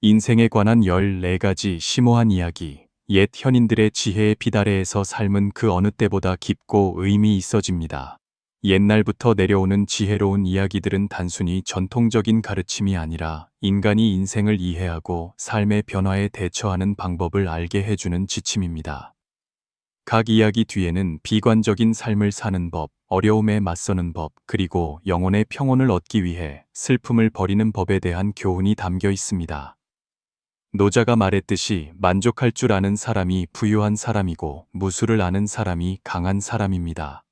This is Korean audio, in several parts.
인생에 관한 14가지 심오한 이야기. 옛 현인들의 지혜에 비달해에서 삶은 그 어느 때보다 깊고 의미 있어집니다. 옛날부터 내려오는 지혜로운 이야기들은 단순히 전통적인 가르침이 아니라 인간이 인생을 이해하고 삶의 변화에 대처하는 방법을 알게 해주는 지침입니다. 각 이야기 뒤에는 비관적인 삶을 사는 법, 어려움에 맞서는 법, 그리고 영혼의 평온을 얻기 위해 슬픔을 버리는 법에 대한 교훈이 담겨 있습니다. 노자가 말했듯이 만족할 줄 아는 사람이 부유한 사람이고 무술을 아는 사람이 강한 사람입니다.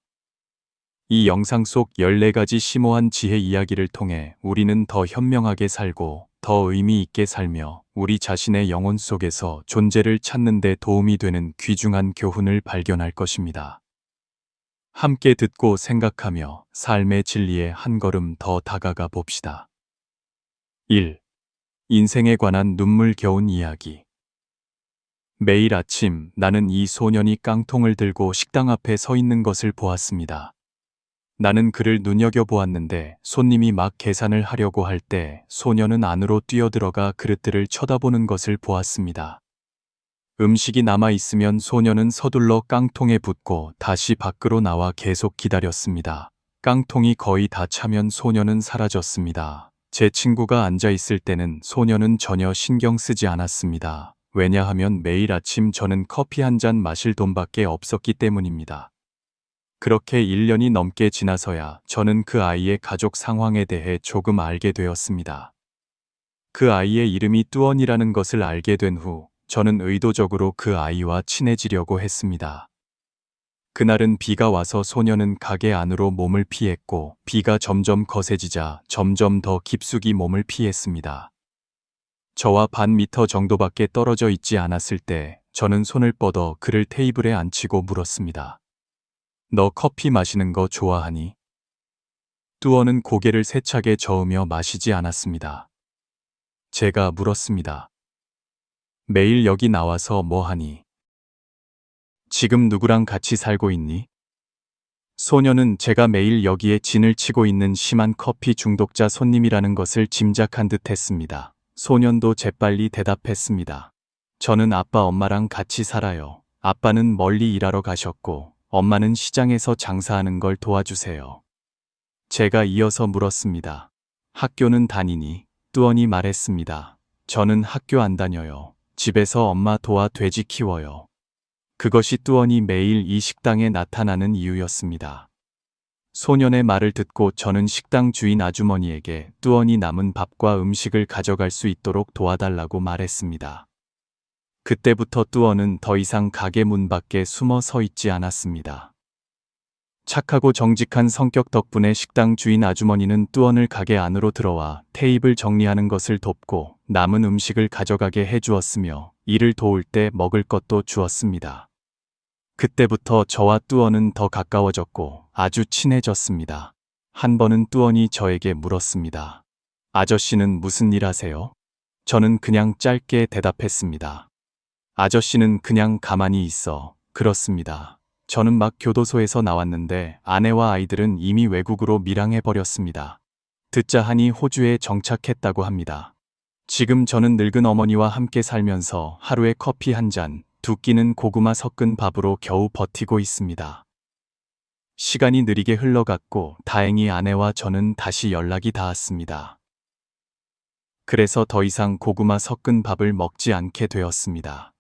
이 영상 속 14가지 심오한 지혜 이야기를 통해 우리는 더 현명하게 살고 더 의미 있게 살며 우리 자신의 영혼 속에서 존재를 찾는 데 도움이 되는 귀중한 교훈을 발견할 것입니다. 함께 듣고 생각하며 삶의 진리에 한 걸음 더 다가가 봅시다. 1. 인생에 관한 눈물겨운 이야기. 매일 아침 나는 이 소년이 깡통을 들고 식당 앞에 서 있는 것을 보았습니다. 나는 그를 눈여겨보았는데 손님이 막 계산을 하려고 할 때 소년은 안으로 뛰어들어가 그릇들을 쳐다보는 것을 보았습니다. 음식이 남아 있으면 소년은 서둘러 깡통에 붓고 다시 밖으로 나와 계속 기다렸습니다. 깡통이 거의 다 차면 소년은 사라졌습니다. 제 친구가 앉아 있을 때는 소년은 전혀 신경 쓰지 않았습니다. 왜냐하면 매일 아침 저는 커피 한 잔 마실 돈밖에 없었기 때문입니다. 그렇게 1년이 넘게 지나서야 저는 그 아이의 가족 상황에 대해 조금 알게 되었습니다. 그 아이의 이름이 뚜언이라는 것을 알게 된 후 저는 의도적으로 그 아이와 친해지려고 했습니다. 그날은 비가 와서 소년은 가게 안으로 몸을 피했고 비가 점점 거세지자 점점 더 깊숙이 몸을 피했습니다. 저와 반 미터 정도밖에 떨어져 있지 않았을 때 저는 손을 뻗어 그를 테이블에 앉히고 물었습니다. 너 커피 마시는 거 좋아하니? 뚜어는 고개를 세차게 저으며 마시지 않았습니다. 제가 물었습니다. 매일 여기 나와서 뭐 하니? 지금 누구랑 같이 살고 있니? 소녀는 제가 매일 여기에 진을 치고 있는 심한 커피 중독자 손님이라는 것을 짐작한 듯 했습니다. 소년도 재빨리 대답했습니다. 저는 아빠 엄마랑 같이 살아요. 아빠는 멀리 일하러 가셨고 엄마는 시장에서 장사하는 걸 도와주세요. 제가 이어서 물었습니다. 학교는 다니니? 뚜언이 말했습니다. 저는 학교 안 다녀요. 집에서 엄마 도와 돼지 키워요. 그것이 뚜언이 매일 이 식당에 나타나는 이유였습니다. 소년의 말을 듣고 저는 식당 주인 아주머니에게 뚜언이 남은 밥과 음식을 가져갈 수 있도록 도와달라고 말했습니다. 그때부터 뚜언은 더 이상 가게 문 밖에 숨어 서 있지 않았습니다. 착하고 정직한 성격 덕분에 식당 주인 아주머니는 뚜언을 가게 안으로 들어와 테이블 정리하는 것을 돕고 남은 음식을 가져가게 해주었으며 이를 도울 때 먹을 것도 주었습니다. 그때부터 저와 뚜언은 더 가까워졌고 아주 친해졌습니다. 한 번은 뚜언이 저에게 물었습니다. 아저씨는 무슨 일 하세요? 저는 그냥 짧게 대답했습니다. 아저씨는 그냥 가만히 있어. 그렇습니다. 저는 막 교도소에서 나왔는데 아내와 아이들은 이미 외국으로 밀항해버렸습니다. 듣자 하니 호주에 정착했다고 합니다. 지금 저는 늙은 어머니와 함께 살면서 하루에 커피 한 잔, 2끼는 고구마 섞은 밥으로 겨우 버티고 있습니다. 시간이 느리게 흘러갔고 다행히 아내와 저는 다시 연락이 닿았습니다. 그래서 더 이상 고구마 섞은 밥을 먹지 않게 되었습니다.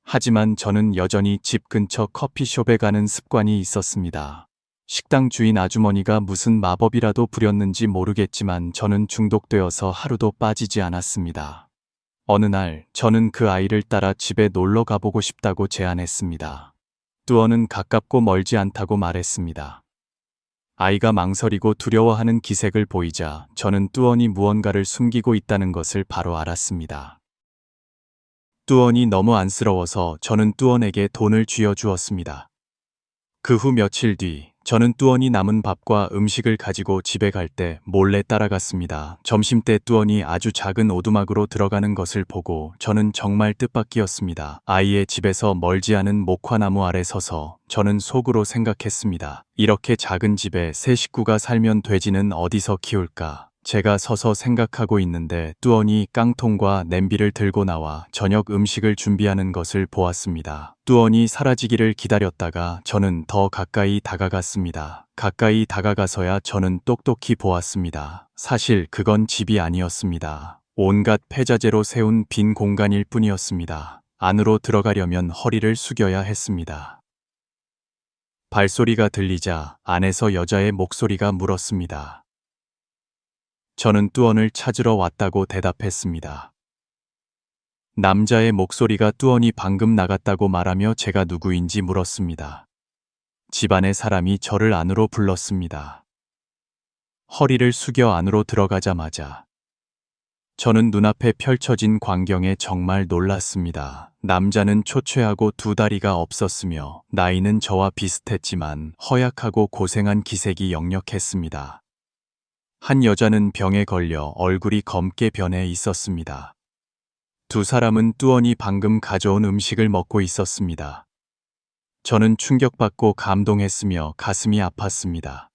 하지만 저는 여전히 집 근처 커피숍에 가는 습관이 있었습니다. 식당 주인 아주머니가 무슨 마법이라도 부렸는지 모르겠지만 저는 중독되어서 하루도 빠지지 않았습니다. 어느 날 저는 그 아이를 따라 집에 놀러 가보고 싶다고 제안했습니다. 뚜언은 가깝고 멀지 않다고 말했습니다. 아이가 망설이고 두려워하는 기색을 보이자 저는 뚜언이 무언가를 숨기고 있다는 것을 바로 알았습니다. 뚜언이 너무 안쓰러워서 저는 뚜언에게 돈을 쥐어주었습니다. 그 후 며칠 뒤 저는 뚜언이 남은 밥과 음식을 가지고 집에 갈 때 몰래 따라갔습니다. 점심때 뚜언이 아주 작은 오두막으로 들어가는 것을 보고 저는 정말 뜻밖이었습니다. 아이의 집에서 멀지 않은 목화나무 아래 서서 저는 속으로 생각했습니다. 이렇게 작은 집에 세 식구가 살면 돼지는 어디서 키울까? 제가 서서 생각하고 있는데 뚜언이 깡통과 냄비를 들고 나와 저녁 음식을 준비하는 것을 보았습니다. 뚜언이 사라지기를 기다렸다가 저는 더 가까이 다가갔습니다. 가까이 다가가서야 저는 똑똑히 보았습니다. 사실 그건 집이 아니었습니다. 온갖 폐자재로 세운 빈 공간일 뿐이었습니다. 안으로 들어가려면 허리를 숙여야 했습니다. 발소리가 들리자 안에서 여자의 목소리가 물었습니다. 저는 뚜언을 찾으러 왔다고 대답했습니다. 남자의 목소리가 뚜언이 방금 나갔다고 말하며 제가 누구인지 물었습니다. 집안의 사람이 저를 안으로 불렀습니다. 허리를 숙여 안으로 들어가자마자 저는 눈앞에 펼쳐진 광경에 정말 놀랐습니다. 남자는 초췌하고 두 다리가 없었으며 나이는 저와 비슷했지만 허약하고 고생한 기색이 역력했습니다. 한 여자는 병에 걸려 얼굴이 검게 변해 있었습니다. 두 사람은 뚜언이 방금 가져온 음식을 먹고 있었습니다. 저는 충격받고 감동했으며 가슴이 아팠습니다.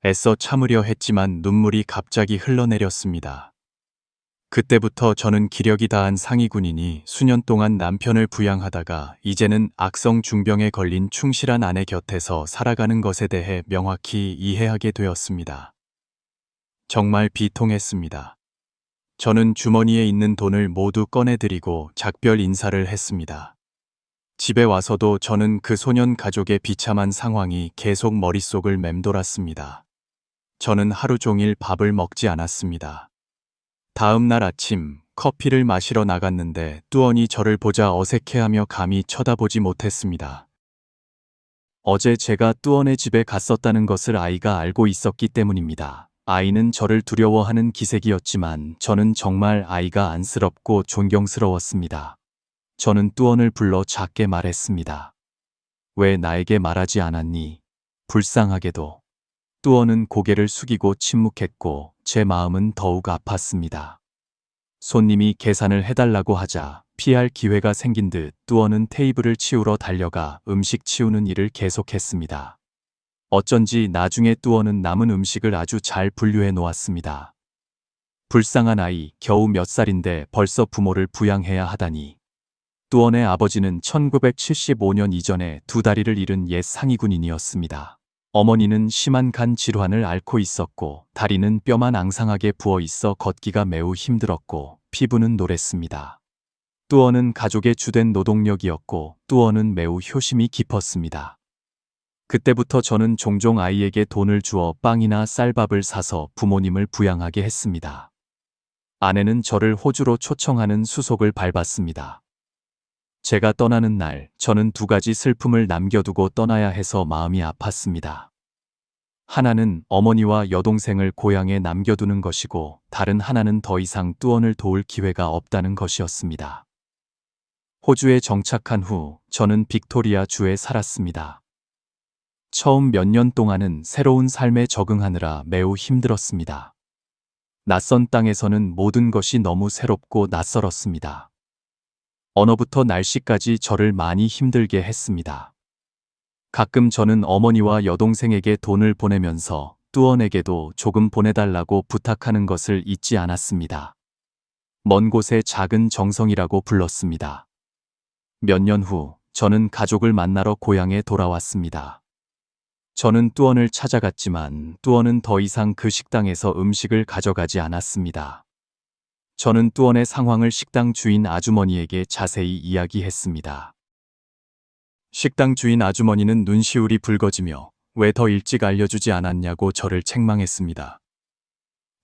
애써 참으려 했지만 눈물이 갑자기 흘러내렸습니다. 그때부터 저는 기력이 다한 상위 군인이 수년 동안 남편을 부양하다가 이제는 악성 중병에 걸린 충실한 아내 곁에서 살아가는 것에 대해 명확히 이해하게 되었습니다. 정말 비통했습니다. 저는 주머니에 있는 돈을 모두 꺼내드리고 작별 인사를 했습니다. 집에 와서도 저는 그 소년 가족의 비참한 상황이 계속 머릿속을 맴돌았습니다. 저는 하루 종일 밥을 먹지 않았습니다. 다음 날 아침 커피를 마시러 나갔는데 뚜언이 저를 보자 어색해하며 감히 쳐다보지 못했습니다. 어제 제가 뚜언의 집에 갔었다는 것을 아이가 알고 있었기 때문입니다. 아이는 저를 두려워하는 기색이었지만 저는 정말 아이가 안쓰럽고 존경스러웠습니다. 저는 뚜언을 불러 작게 말했습니다. 왜 나에게 말하지 않았니? 불쌍하게도. 뚜언은 고개를 숙이고 침묵했고 제 마음은 더욱 아팠습니다. 손님이 계산을 해달라고 하자 피할 기회가 생긴 듯 뚜언은 테이블을 치우러 달려가 음식 치우는 일을 계속했습니다. 어쩐지 나중에 뚜언은 남은 음식을 아주 잘 분류해 놓았습니다. 불쌍한 아이, 겨우 몇 살인데 벌써 부모를 부양해야 하다니. 뚜언의 아버지는 1975년 이전에 두 다리를 잃은 옛 상위 군인이었습니다. 어머니는 심한 간 질환을 앓고 있었고 다리는 뼈만 앙상하게 부어 있어 걷기가 매우 힘들었고 피부는 노랬습니다. 뚜언은 가족의 주된 노동력이었고 뚜언은 매우 효심이 깊었습니다. 그때부터 저는 종종 아이에게 돈을 주어 빵이나 쌀밥을 사서 부모님을 부양하게 했습니다. 아내는 저를 호주로 초청하는 수속을 밟았습니다. 제가 떠나는 날 저는 두 가지 슬픔을 남겨두고 떠나야 해서 마음이 아팠습니다. 하나는 어머니와 여동생을 고향에 남겨두는 것이고 다른 하나는 더 이상 뚜언을 도울 기회가 없다는 것이었습니다. 호주에 정착한 후 저는 빅토리아 주에 살았습니다. 처음 몇 년 동안은 새로운 삶에 적응하느라 매우 힘들었습니다. 낯선 땅에서는 모든 것이 너무 새롭고 낯설었습니다. 언어부터 날씨까지 저를 많이 힘들게 했습니다. 가끔 저는 어머니와 여동생에게 돈을 보내면서 뚜언에게도 조금 보내달라고 부탁하는 것을 잊지 않았습니다. 먼 곳의 작은 정성이라고 불렀습니다. 몇 년 후 저는 가족을 만나러 고향에 돌아왔습니다. 저는 뚜언을 찾아갔지만 뚜언은 더 이상 그 식당에서 음식을 가져가지 않았습니다. 저는 뚜언의 상황을 식당 주인 아주머니에게 자세히 이야기했습니다. 식당 주인 아주머니는 눈시울이 붉어지며 왜 더 일찍 알려주지 않았냐고 저를 책망했습니다.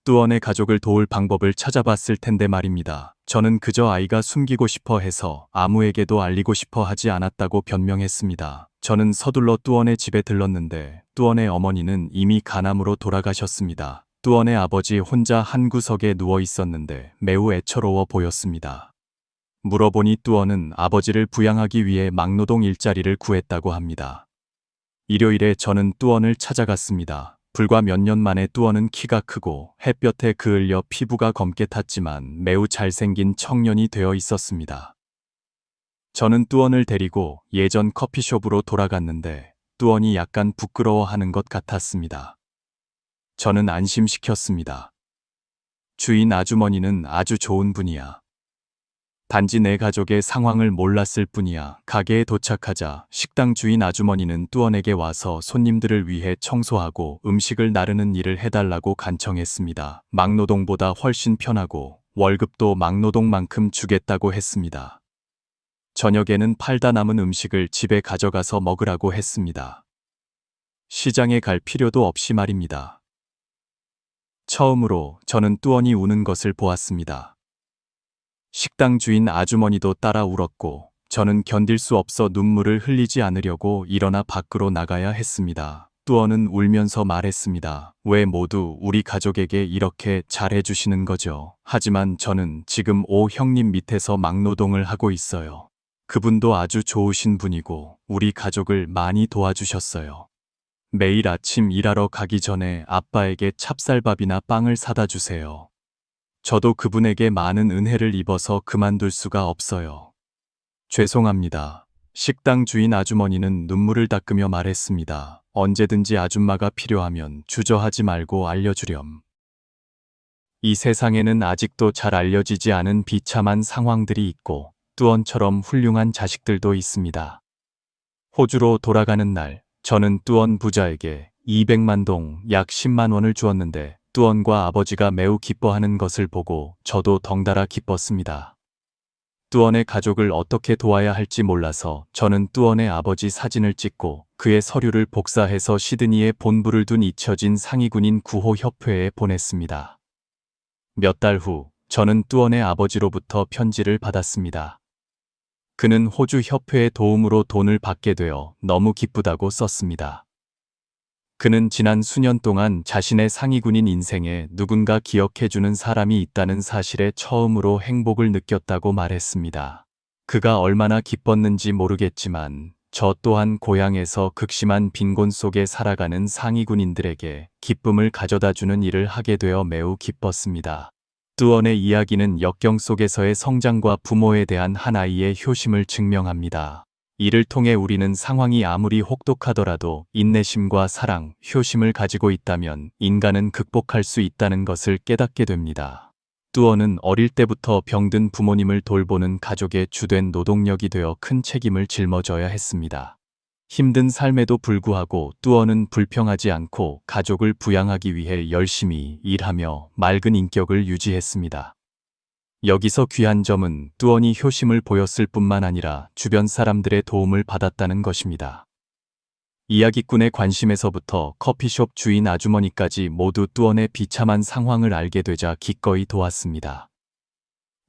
뚜언의 가족을 도울 방법을 찾아봤을 텐데 말입니다. 저는 그저 아이가 숨기고 싶어 해서 아무에게도 알리고 싶어 하지 않았다고 변명했습니다. 저는 서둘러 뚜언의 집에 들렀는데 뚜언의 어머니는 이미 간암으로 돌아가셨습니다. 뚜언의 아버지 혼자 한 구석에 누워 있었는데 매우 애처로워 보였습니다. 물어보니 뚜언은 아버지를 부양하기 위해 막노동 일자리를 구했다고 합니다. 일요일에 저는 뚜언을 찾아갔습니다. 불과 몇 년 만에 뚜언은 키가 크고 햇볕에 그을려 피부가 검게 탔지만 매우 잘생긴 청년이 되어 있었습니다. 저는 뚜언을 데리고 예전 커피숍으로 돌아갔는데 뚜언이 약간 부끄러워하는 것 같았습니다. 저는 안심시켰습니다. 주인 아주머니는 아주 좋은 분이야. 단지 내 가족의 상황을 몰랐을 뿐이야. 가게에 도착하자 식당 주인 아주머니는 뚜언에게 와서 손님들을 위해 청소하고 음식을 나르는 일을 해달라고 간청했습니다. 막노동보다 훨씬 편하고 월급도 막노동만큼 주겠다고 했습니다. 저녁에는 팔다 남은 음식을 집에 가져가서 먹으라고 했습니다. 시장에 갈 필요도 없이 말입니다. 처음으로 저는 뚜언이 우는 것을 보았습니다. 식당 주인 아주머니도 따라 울었고 저는 견딜 수 없어 눈물을 흘리지 않으려고 일어나 밖으로 나가야 했습니다. 뚜언은 울면서 말했습니다. 왜 모두 우리 가족에게 이렇게 잘해주시는 거죠? 하지만 저는 지금 오 형님 밑에서 막노동을 하고 있어요. 그분도 아주 좋으신 분이고 우리 가족을 많이 도와주셨어요. 매일 아침 일하러 가기 전에 아빠에게 찹쌀밥이나 빵을 사다 주세요. 저도 그분에게 많은 은혜를 입어서 그만둘 수가 없어요. 죄송합니다. 식당 주인 아주머니는 눈물을 닦으며 말했습니다. 언제든지 아줌마가 필요하면 주저하지 말고 알려주렴. 이 세상에는 아직도 잘 알려지지 않은 비참한 상황들이 있고 뚜언처럼 훌륭한 자식들도 있습니다. 호주로 돌아가는 날, 저는 뚜언 부자에게 200만 동, 약 10만 원을 주었는데 뚜언과 아버지가 매우 기뻐하는 것을 보고 저도 덩달아 기뻤습니다. 뚜언의 가족을 어떻게 도와야 할지 몰라서 저는 뚜언의 아버지 사진을 찍고 그의 서류를 복사해서 시드니에 본부를 둔 잊혀진 상위군인 구호협회에 보냈습니다. 몇 달 후, 저는 뚜언의 아버지로부터 편지를 받았습니다. 그는 호주 협회의 도움으로 돈을 받게 되어 너무 기쁘다고 썼습니다. 그는 지난 수년 동안 자신의 상위군인 인생에 누군가 기억해주는 사람이 있다는 사실에 처음으로 행복을 느꼈다고 말했습니다. 그가 얼마나 기뻤는지 모르겠지만 저 또한 고향에서 극심한 빈곤 속에 살아가는 상위군인들에게 기쁨을 가져다주는 일을 하게 되어 매우 기뻤습니다. 뚜언의 이야기는 역경 속에서의 성장과 부모에 대한 한 아이의 효심을 증명합니다. 이를 통해 우리는 상황이 아무리 혹독하더라도 인내심과 사랑, 효심을 가지고 있다면 인간은 극복할 수 있다는 것을 깨닫게 됩니다. 뚜언은 어릴 때부터 병든 부모님을 돌보는 가족의 주된 노동력이 되어 큰 책임을 짊어져야 했습니다. 힘든 삶에도 불구하고 뚜언은 불평하지 않고 가족을 부양하기 위해 열심히 일하며 맑은 인격을 유지했습니다. 여기서 귀한 점은 뚜언이 효심을 보였을 뿐만 아니라 주변 사람들의 도움을 받았다는 것입니다. 이야기꾼의 관심에서부터 커피숍 주인 아주머니까지 모두 뚜언의 비참한 상황을 알게 되자 기꺼이 도왔습니다.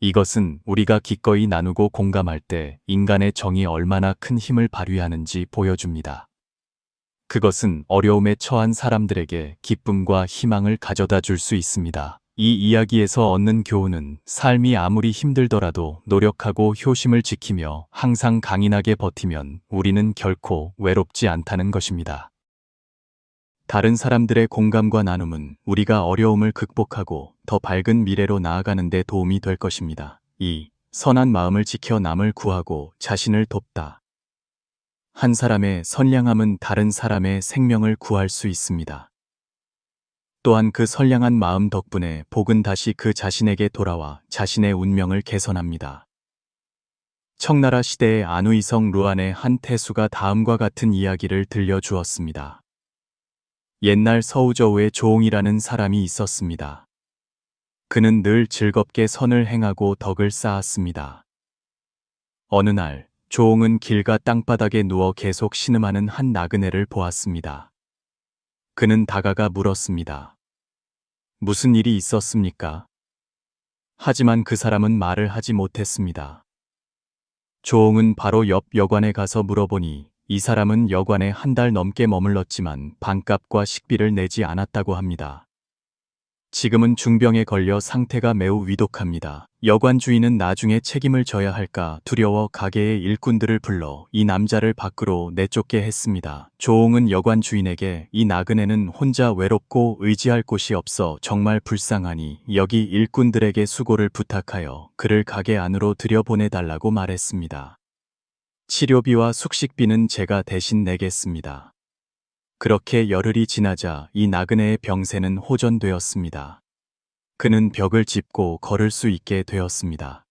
이것은 우리가 기꺼이 나누고 공감할 때 인간의 정이 얼마나 큰 힘을 발휘하는지 보여줍니다. 그것은 어려움에 처한 사람들에게 기쁨과 희망을 가져다 줄 수 있습니다. 이 이야기에서 얻는 교훈은 삶이 아무리 힘들더라도 노력하고 효심을 지키며 항상 강인하게 버티면 우리는 결코 외롭지 않다는 것입니다. 다른 사람들의 공감과 나눔은 우리가 어려움을 극복하고 더 밝은 미래로 나아가는 데 도움이 될 것입니다. 2. 선한 마음을 지켜 남을 구하고 자신을 돕다. 한 사람의 선량함은 다른 사람의 생명을 구할 수 있습니다. 또한 그 선량한 마음 덕분에 복은 다시 그 자신에게 돌아와 자신의 운명을 개선합니다. 청나라 시대의 안우이성 루안의 한 태수가 다음과 같은 이야기를 들려주었습니다. 옛날 서우저우에 조옹이라는 사람이 있었습니다. 그는 늘 즐겁게 선을 행하고 덕을 쌓았습니다. 어느 날 조옹은 길가 땅바닥에 누워 계속 신음하는 한 나그네를 보았습니다. 그는 다가가 물었습니다. 무슨 일이 있었습니까? 하지만 그 사람은 말을 하지 못했습니다. 조옹은 바로 옆 여관에 가서 물어보니 이 사람은 여관에 한 달 넘게 머물렀지만 반값과 식비를 내지 않았다고 합니다. 지금은 중병에 걸려 상태가 매우 위독합니다. 여관 주인은 나중에 책임을 져야 할까 두려워 가게의 일꾼들을 불러 이 남자를 밖으로 내쫓게 했습니다. 조옹은 여관 주인에게 이 나그네는 혼자 외롭고 의지할 곳이 없어 정말 불쌍하니 여기 일꾼들에게 수고를 부탁하여 그를 가게 안으로 들여보내달라고 말했습니다. 치료비와 숙식비는 제가 대신 내겠습니다. 그렇게 열흘이 지나자 이 나그네의 병세는 호전되었습니다. 그는 벽을 짚고 걸을 수 있게 되었습니다.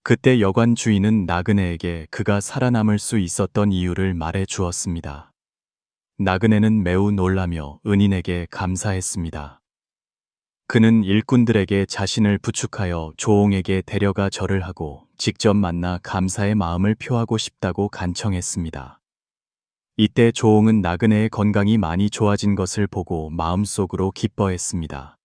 그때 여관 주인은 나그네에게 그가 살아남을 수 있었던 이유를 말해 주었습니다. 나그네는 매우 놀라며 은인에게 감사했습니다. 그는 일꾼들에게 자신을 부축하여 조옹에게 데려가 절을 하고 직접 만나 감사의 마음을 표하고 싶다고 간청했습니다. 이때 조옹은 나그네의 건강이 많이 좋아진 것을 보고 마음속으로 기뻐했습니다.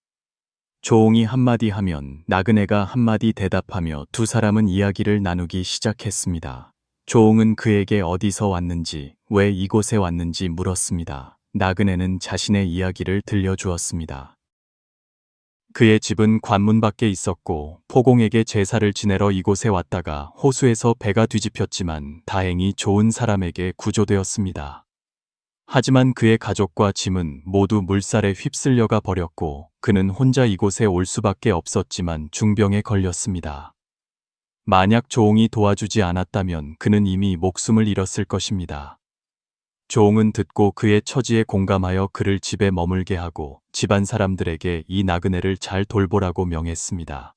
조옹이 한마디 하면 나그네가 한마디 대답하며 두 사람은 이야기를 나누기 시작했습니다. 조옹은 그에게 어디서 왔는지, 왜 이곳에 왔는지 물었습니다. 나그네는 자신의 이야기를 들려주었습니다. 그의 집은 관문 밖에 있었고 포공에게 제사를 지내러 이곳에 왔다가 호수에서 배가 뒤집혔지만 다행히 좋은 사람에게 구조되었습니다. 하지만 그의 가족과 짐은 모두 물살에 휩쓸려가 버렸고 그는 혼자 이곳에 올 수밖에 없었지만 중병에 걸렸습니다. 만약 조옹이 도와주지 않았다면 그는 이미 목숨을 잃었을 것입니다. 조옹은 듣고 그의 처지에 공감하여 그를 집에 머물게 하고 집안 사람들에게 이 나그네를 잘 돌보라고 명했습니다.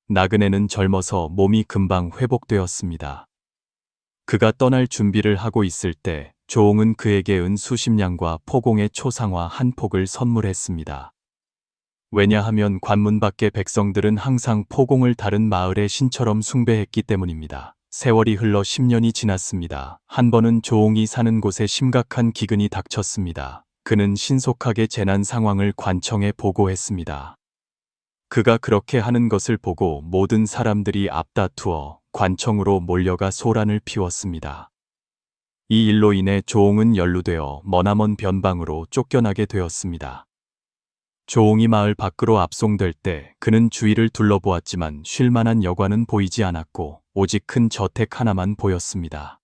나그네는 젊어서 몸이 금방 회복되었습니다. 그가 떠날 준비를 하고 있을 때 조옹은 그에게 은 수십 냥과 포공의 초상화 한 폭을 선물했습니다. 왜냐하면 관문 밖의 백성들은 항상 포공을 다른 마을의 신처럼 숭배했기 때문입니다. 세월이 흘러 10년이 지났습니다. 한 번은 조옹이 사는 곳에 심각한 기근이 닥쳤습니다. 그는 신속하게 재난 상황을 관청에 보고했습니다. 그가 그렇게 하는 것을 보고 모든 사람들이 앞다투어 관청으로 몰려가 소란을 피웠습니다. 이 일로 인해 조옹은 연루되어 머나먼 변방으로 쫓겨나게 되었습니다. 조옹이 마을 밖으로 압송될 때 그는 주위를 둘러보았지만 쉴 만한 여관은 보이지 않았고 오직 큰 저택 하나만 보였습니다.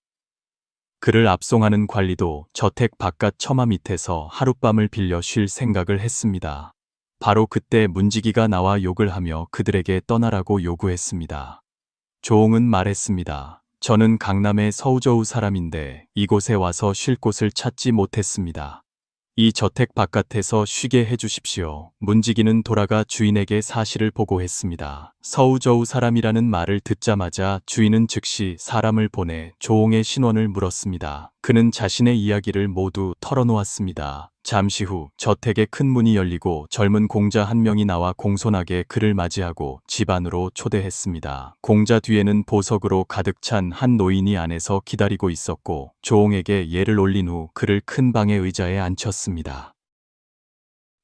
그를 압송하는 관리도 저택 바깥 처마 밑에서 하룻밤을 빌려 쉴 생각을 했습니다. 바로 그때 문지기가 나와 욕을 하며 그들에게 떠나라고 요구했습니다. 조옹은 말했습니다. 저는 강남의 서우저우 사람인데 이곳에 와서 쉴 곳을 찾지 못했습니다. 이 저택 바깥에서 쉬게 해주십시오. 문지기는 돌아가 주인에게 사실을 보고했습니다. 서우저우 사람이라는 말을 듣자마자 주인은 즉시 사람을 보내 조옹의 신원을 물었습니다. 그는 자신의 이야기를 모두 털어놓았습니다. 잠시 후 저택의 큰 문이 열리고 젊은 공자 한 명이 나와 공손하게 그를 맞이하고 집 안으로 초대했습니다. 공자 뒤에는 보석으로 가득 찬 한 노인이 안에서 기다리고 있었고 조옹에게 예를 올린 후 그를 큰 방의 의자에 앉혔습니다.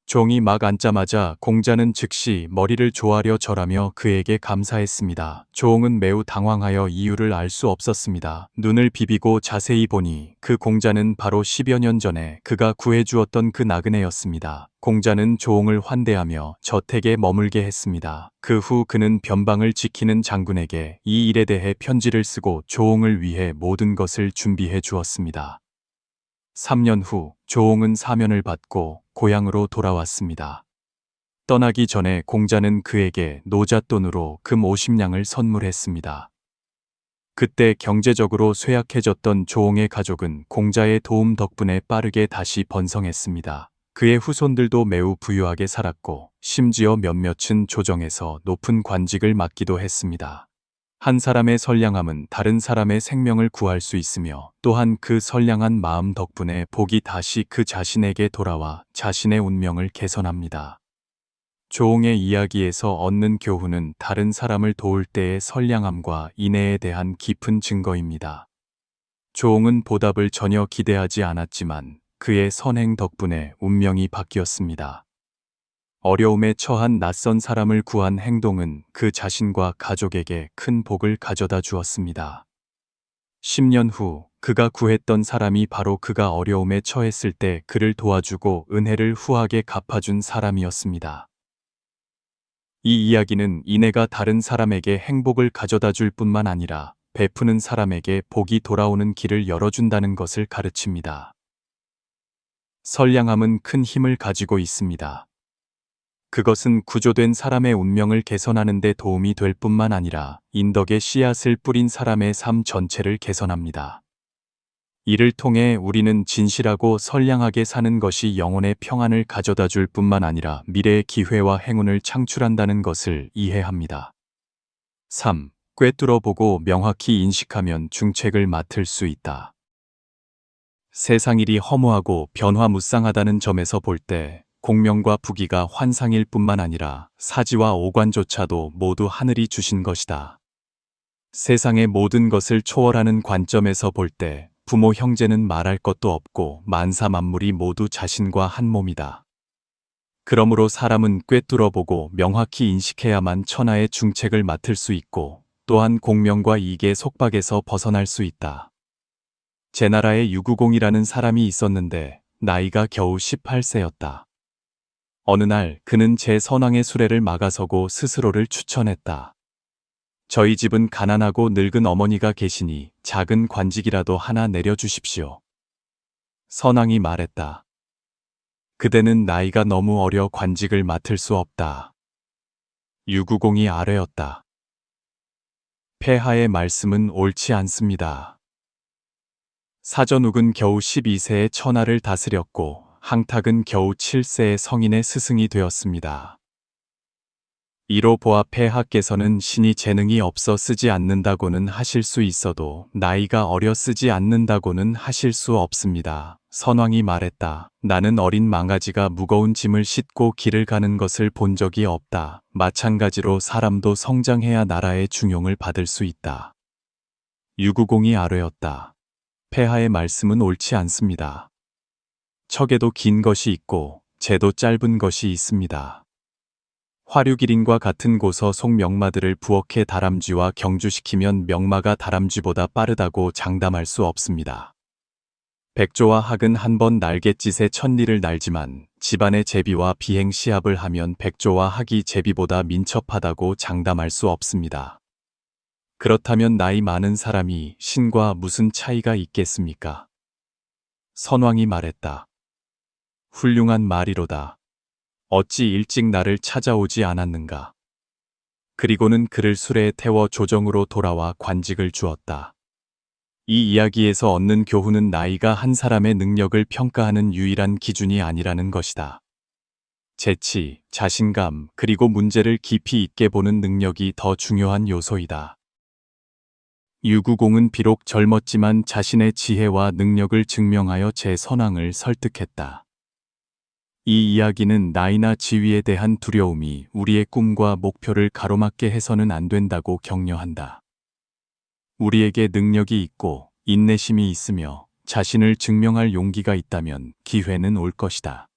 종이 막 앉자마자 공자는 즉시 머리를 조아려 절하며 그에게 감사했습니다. 조옹은 매우 당황하여 이유를 알 수 없었습니다. 눈을 비비고 자세히 보니 그 공자는 바로 10여 년 전에 그가 구해주었던 그 나그네였습니다. 공자는 조옹을 환대하며 저택에 머물게 했습니다. 그 후 그는 변방을 지키는 장군에게 이 일에 대해 편지를 쓰고 조옹을 위해 모든 것을 준비해 주었습니다. 3년 후 조옹은 사면을 받고 고향으로 돌아왔습니다. 떠나기 전에 공자는 그에게 노잣돈으로 금 50냥을 선물했습니다. 그때 경제적으로 쇠약해졌던 조옹의 가족은 공자의 도움 덕분에 빠르게 다시 번성했습니다. 그의 후손들도 매우 부유하게 살았고 심지어 몇몇은 조정에서 높은 관직을 맡기도 했습니다. 한 사람의 선량함은 다른 사람의 생명을 구할 수 있으며 또한 그 선량한 마음 덕분에 복이 다시 그 자신에게 돌아와 자신의 운명을 개선합니다. 조옹의 이야기에서 얻는 교훈은 다른 사람을 도울 때의 선량함과 인애에 대한 깊은 증거입니다. 조옹은 보답을 전혀 기대하지 않았지만 그의 선행 덕분에 운명이 바뀌었습니다. 어려움에 처한 낯선 사람을 구한 행동은 그 자신과 가족에게 큰 복을 가져다 주었습니다. 10년 후 그가 구했던 사람이 바로 그가 어려움에 처했을 때 그를 도와주고 은혜를 후하게 갚아준 사람이었습니다. 이 이야기는 인애가 다른 사람에게 행복을 가져다 줄 뿐만 아니라 베푸는 사람에게 복이 돌아오는 길을 열어준다는 것을 가르칩니다. 선량함은 큰 힘을 가지고 있습니다. 그것은 구조된 사람의 운명을 개선하는 데 도움이 될 뿐만 아니라 인덕의 씨앗을 뿌린 사람의 삶 전체를 개선합니다. 이를 통해 우리는 진실하고 선량하게 사는 것이 영혼의 평안을 가져다 줄 뿐만 아니라 미래의 기회와 행운을 창출한다는 것을 이해합니다. 3. 꿰뚫어 보고 명확히 인식하면 중책을 맡을 수 있다. 세상 일이 허무하고 변화무쌍하다는 점에서 볼 때 공명과 부귀가 환상일 뿐만 아니라 사지와 오관조차도 모두 하늘이 주신 것이다. 세상의 모든 것을 초월하는 관점에서 볼 때 부모 형제는 말할 것도 없고 만사 만물이 모두 자신과 한 몸이다. 그러므로 사람은 꿰뚫어 보고 명확히 인식해야만 천하의 중책을 맡을 수 있고 또한 공명과 이익의 속박에서 벗어날 수 있다. 제 나라에 유구공이라는 사람이 있었는데 나이가 겨우 18세였다. 어느 날 그는 제 선왕의 수레를 막아서고 스스로를 추천했다. 저희 집은 가난하고 늙은 어머니가 계시니 작은 관직이라도 하나 내려주십시오. 선왕이 말했다. 그대는 나이가 너무 어려 관직을 맡을 수 없다. 유구공이 아뢰었다. 폐하의 말씀은 옳지 않습니다. 사전욱은 겨우 12세에 천하를 다스렸고 항탁은 겨우 7세의 성인의 스승이 되었습니다. 이로 보아 폐하께서는 신이 재능이 없어 쓰지 않는다고는 하실 수 있어도 나이가 어려 쓰지 않는다고는 하실 수 없습니다. 선왕이 말했다. 나는 어린 망아지가 무거운 짐을 싣고 길을 가는 것을 본 적이 없다. 마찬가지로 사람도 성장해야 나라의 중용을 받을 수 있다. 유구공이 아뢰었다. 폐하의 말씀은 옳지 않습니다. 척에도 긴 것이 있고 재도 짧은 것이 있습니다. 화류기린과 같은 고서 속 명마들을 부엌에 다람쥐와 경주시키면 명마가 다람쥐보다 빠르다고 장담할 수 없습니다. 백조와 학은 한 번 날갯짓에 천리를 날지만 집안의 제비와 비행 시합을 하면 백조와 학이 제비보다 민첩하다고 장담할 수 없습니다. 그렇다면 나이 많은 사람이 신과 무슨 차이가 있겠습니까? 선왕이 말했다. 훌륭한 말이로다. 어찌 일찍 나를 찾아오지 않았는가. 그리고는 그를 수레에 태워 조정으로 돌아와 관직을 주었다. 이 이야기에서 얻는 교훈은 나이가 한 사람의 능력을 평가하는 유일한 기준이 아니라는 것이다. 재치, 자신감, 그리고 문제를 깊이 있게 보는 능력이 더 중요한 요소이다. 유구공은 비록 젊었지만 자신의 지혜와 능력을 증명하여 제 선왕을 설득했다. 이 이야기는 나이나 지위에 대한 두려움이 우리의 꿈과 목표를 가로막게 해서는 안 된다고 격려한다. 우리에게 능력이 있고 인내심이 있으며 자신을 증명할 용기가 있다면 기회는 올 것이다.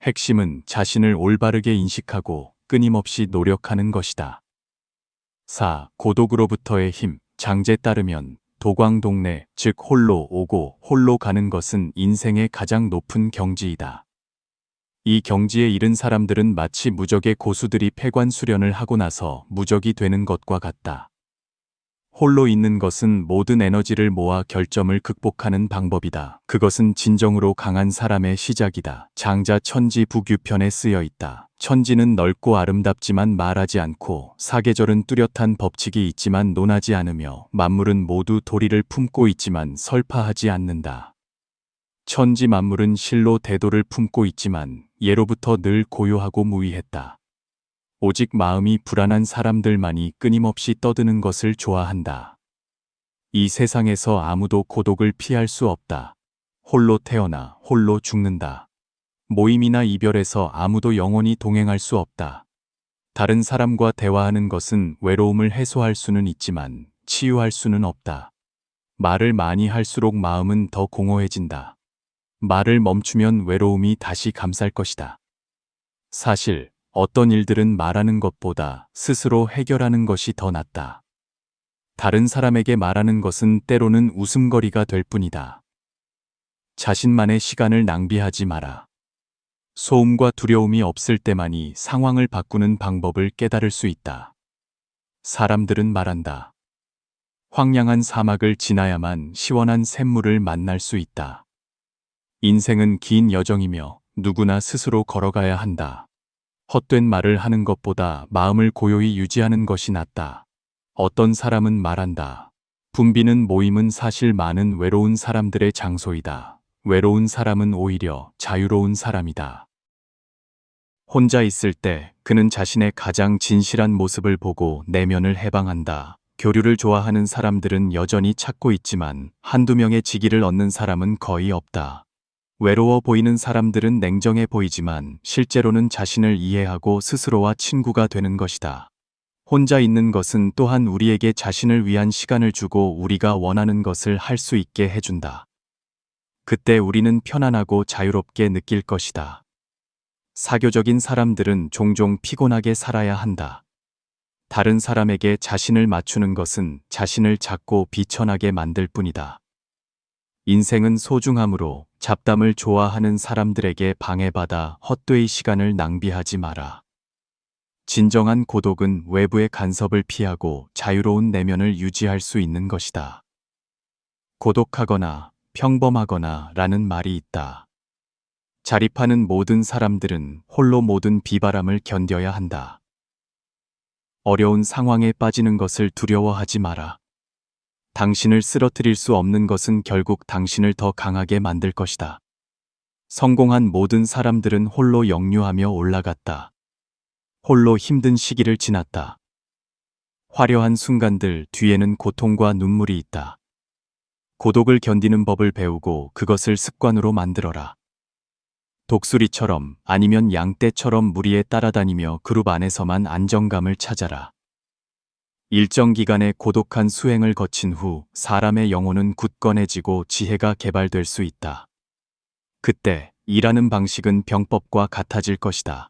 핵심은 자신을 올바르게 인식하고 끊임없이 노력하는 것이다. 4. 고독으로부터의 힘. 장제 따르면 도광동내, 즉 홀로 오고 홀로 가는 것은 인생의 가장 높은 경지이다. 이 경지에 이른 사람들은 마치 무적의 고수들이 폐관 수련을 하고 나서 무적이 되는 것과 같다. 홀로 있는 것은 모든 에너지를 모아 결점을 극복하는 방법이다. 그것은 진정으로 강한 사람의 시작이다. 장자 천지 북유편에 쓰여 있다. 천지는 넓고 아름답지만 말하지 않고 사계절은 뚜렷한 법칙이 있지만 논하지 않으며 만물은 모두 도리를 품고 있지만 설파하지 않는다. 천지 만물은 실로 대도를 품고 있지만 예로부터 늘 고요하고 무의했다. 오직 마음이 불안한 사람들만이 끊임없이 떠드는 것을 좋아한다. 이 세상에서 아무도 고독을 피할 수 없다. 홀로 태어나 홀로 죽는다. 모임이나 이별에서 아무도 영원히 동행할 수 없다. 다른 사람과 대화하는 것은 외로움을 해소할 수는 있지만 치유할 수는 없다. 말을 많이 할수록 마음은 더 공허해진다. 말을 멈추면 외로움이 다시 감쌀 것이다. 사실 어떤 일들은 말하는 것보다 스스로 해결하는 것이 더 낫다. 다른 사람에게 말하는 것은 때로는 웃음거리가 될 뿐이다. 자신만의 시간을 낭비하지 마라. 소음과 두려움이 없을 때만이 상황을 바꾸는 방법을 깨달을 수 있다. 사람들은 말한다. 황량한 사막을 지나야만 시원한 샘물을 만날 수 있다. 인생은 긴 여정이며 누구나 스스로 걸어가야 한다. 헛된 말을 하는 것보다 마음을 고요히 유지하는 것이 낫다. 어떤 사람은 말한다. 붐비는 모임은 사실 많은 외로운 사람들의 장소이다. 외로운 사람은 오히려 자유로운 사람이다. 혼자 있을 때 그는 자신의 가장 진실한 모습을 보고 내면을 해방한다. 교류를 좋아하는 사람들은 여전히 찾고 있지만 한두 명의 지기를 얻는 사람은 거의 없다. 외로워 보이는 사람들은 냉정해 보이지만 실제로는 자신을 이해하고 스스로와 친구가 되는 것이다. 혼자 있는 것은 또한 우리에게 자신을 위한 시간을 주고 우리가 원하는 것을 할 수 있게 해준다. 그때 우리는 편안하고 자유롭게 느낄 것이다. 사교적인 사람들은 종종 피곤하게 살아야 한다. 다른 사람에게 자신을 맞추는 것은 자신을 작고 비천하게 만들 뿐이다. 인생은 소중함으로 잡담을 좋아하는 사람들에게 방해받아 헛되이 시간을 낭비하지 마라. 진정한 고독은 외부의 간섭을 피하고 자유로운 내면을 유지할 수 있는 것이다. 고독하거나 평범하거나 라는 말이 있다. 자립하는 모든 사람들은 홀로 모든 비바람을 견뎌야 한다. 어려운 상황에 빠지는 것을 두려워하지 마라. 당신을 쓰러뜨릴 수 없는 것은 결국 당신을 더 강하게 만들 것이다. 성공한 모든 사람들은 홀로 역류하며 올라갔다. 홀로 힘든 시기를 지났다. 화려한 순간들 뒤에는 고통과 눈물이 있다. 고독을 견디는 법을 배우고 그것을 습관으로 만들어라. 독수리처럼 아니면 양떼처럼 무리에 따라다니며 그룹 안에서만 안정감을 찾아라. 일정 기간의 고독한 수행을 거친 후 사람의 영혼은 굳건해지고 지혜가 개발될 수 있다. 그때 일하는 방식은 병법과 같아질 것이다.